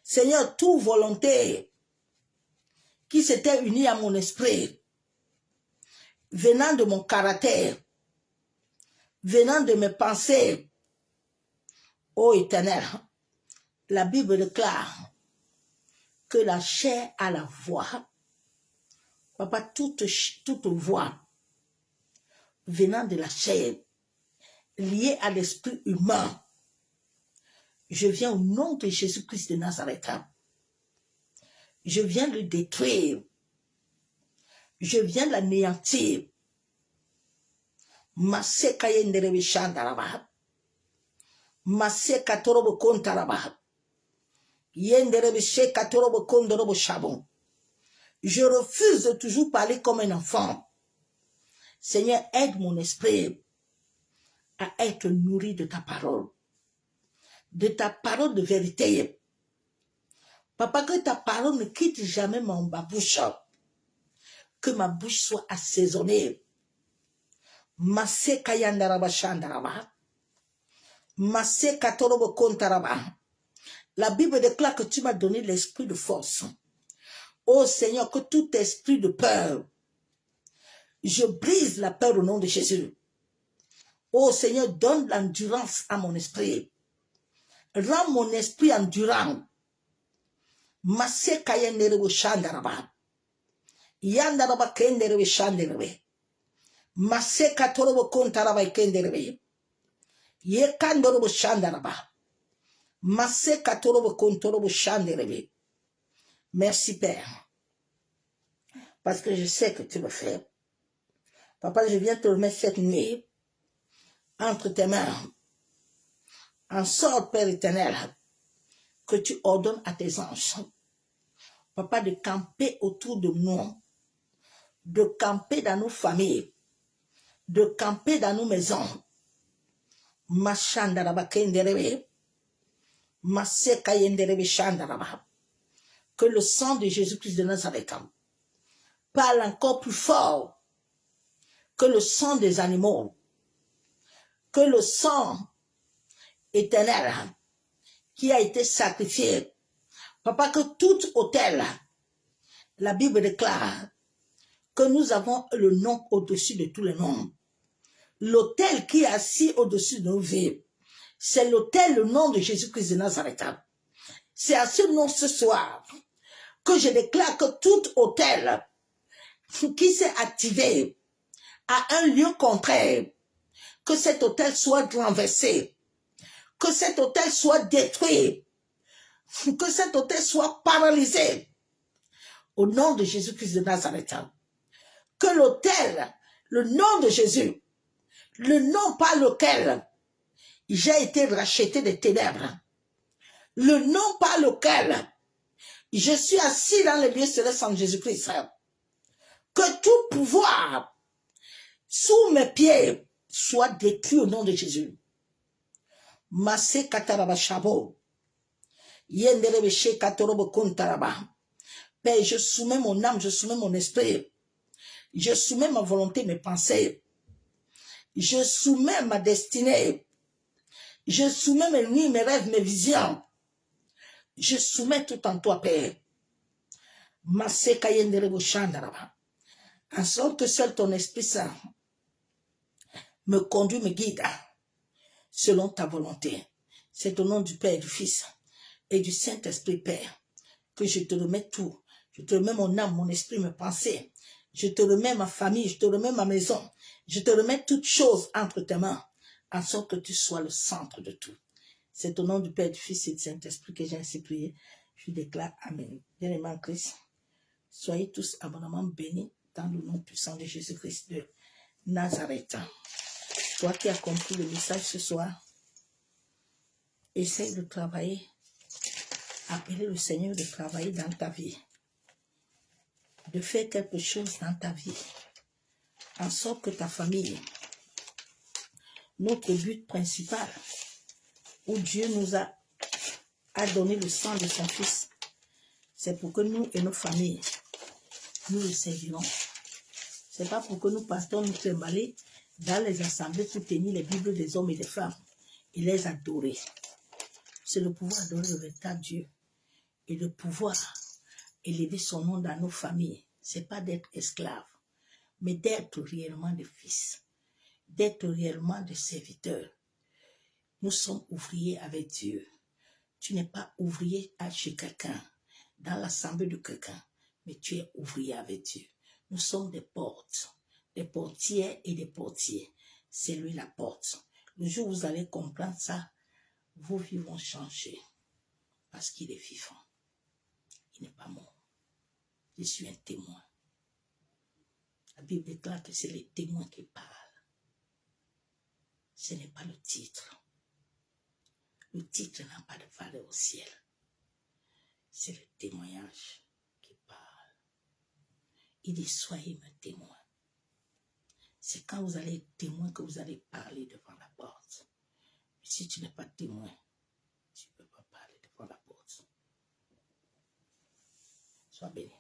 Speaker 1: Seigneur, toute volonté qui s'était unie à mon esprit, venant de mon caractère, venant de mes pensées, ô Éternel, la Bible déclare que la chair a la voix. Papa, toute voix venant de la chair, liée à l'esprit humain, je viens au nom de Jésus-Christ de Nazareth. Je viens le détruire. Je viens l'anéantir. Masé kayenderebe shandaraba. Masé katorobo kontaraba. Yenderebe she katorobo kondorobo chabon. Je refuse de toujours parler comme un enfant. Seigneur, aide mon esprit à être nourri de ta parole de vérité. Papa, que ta parole ne quitte jamais ma bouche, que ma bouche soit assaisonnée. Masé kayandaraba shandaraba. Masé katorobo kontaraba. La Bible déclare que tu m'as donné l'esprit de force. Oh Seigneur, que tout esprit de peur, je brise la peur au nom de Jésus. Oh Seigneur, donne l'endurance à mon esprit. Rends mon esprit endurant. Masé kayenderebo shandaraba. Yandaraba kenderebe shanderebe. Masé katorobo kontaraba kenderebe. Ye kandorobo shandaraba. Masé katorobo kontorobo shanderebe. Merci Père. parce que je sais que tu le fais. Papa, je viens te remettre cette nuit entre tes mains. En sorte, Père éternel, que tu ordonnes à tes anges, Papa, de camper autour de nous, de camper dans nos familles, de camper dans nos maisons. Que le sang de Jésus-Christ de Nazareth parle encore plus fort que le sang des animaux, que le sang éternel qui a été sacrifié. Papa, que tout autel, la Bible déclare que nous avons le nom au-dessus de tous les noms. L'autel qui est assis au-dessus de nos vies, c'est l'autel, le nom de Jésus-Christ de Nazareth. C'est à ce nom ce soir que je déclare que tout autel qui s'est activé à un lieu contraire, que cet autel soit renversé, que cet autel soit détruit, que cet autel soit paralysé au nom de Jésus-Christ de Nazareth. Que l'autel, le nom de Jésus, le nom par lequel j'ai été racheté des ténèbres, le nom par lequel je suis assis dans le lieu céleste en Jésus-Christ, que tout pouvoir sous mes pieds soit détruit au nom de Jésus. Masé kataraba shabo. Yenderebe she katorobo kontaraba. Père, je soumets mon âme, je soumets mon esprit. Je soumets ma volonté, mes pensées. Je soumets ma destinée. Je soumets mes nuits, mes rêves, mes visions. Je soumets tout en toi, Père. Masé kayenderebo shandaraba. En sorte que seul ton Esprit Saint me conduit, me guide selon ta volonté. C'est au nom du Père, du Fils et du Saint-Esprit, Père, que je te remets tout. Je te remets mon âme, mon esprit, mes pensées. Je te remets ma famille, je te remets ma maison. Je te remets toutes choses entre tes mains, en sorte que tu sois le centre de tout. C'est au nom du Père, du Fils et du Saint-Esprit que j'ai ainsi prié. Je déclare Amen. Bien-aimés en Christ, soyez tous abondamment bénis dans le nom puissant de Jésus-Christ de Nazareth. Toi qui as compris le message ce soir, essaye de travailler. Appelez le Seigneur de travailler dans ta vie. De faire quelque chose dans ta vie. En sorte que ta famille, notre but principal, où Dieu nous a donné le sang de son Fils, c'est pour que nous et nos familles, nous le servirons. C'est pas pour que nous passions nous trimballer dans les assemblées pour tenir les Bibles des hommes et des femmes et les adorer. C'est le pouvoir d'adorer le véritable Dieu et de pouvoir élever son nom dans nos familles. C'est pas d'être esclave, mais d'être réellement des fils, d'être réellement des serviteurs. Nous sommes ouvriers avec Dieu. Tu n'es pas ouvrier chez quelqu'un, dans l'assemblée de quelqu'un, mais tu es ouvrier avec Dieu. Nous sommes des portes, des portières et des portiers. C'est lui la porte. Le jour où vous allez comprendre ça, vos vies vont changer. Parce qu'il est vivant. Il n'est pas mort. Je suis un témoin. La Bible déclare que c'est les témoins qui parlent. Ce n'est pas le titre. Le titre n'a pas de valeur au ciel. C'est le témoignage qui parle. Il dit, soyez mes témoins. C'est quand vous allez être témoin que vous allez parler devant la porte. Mais si tu n'es pas témoin, tu ne peux pas parler devant la porte. Sois béni.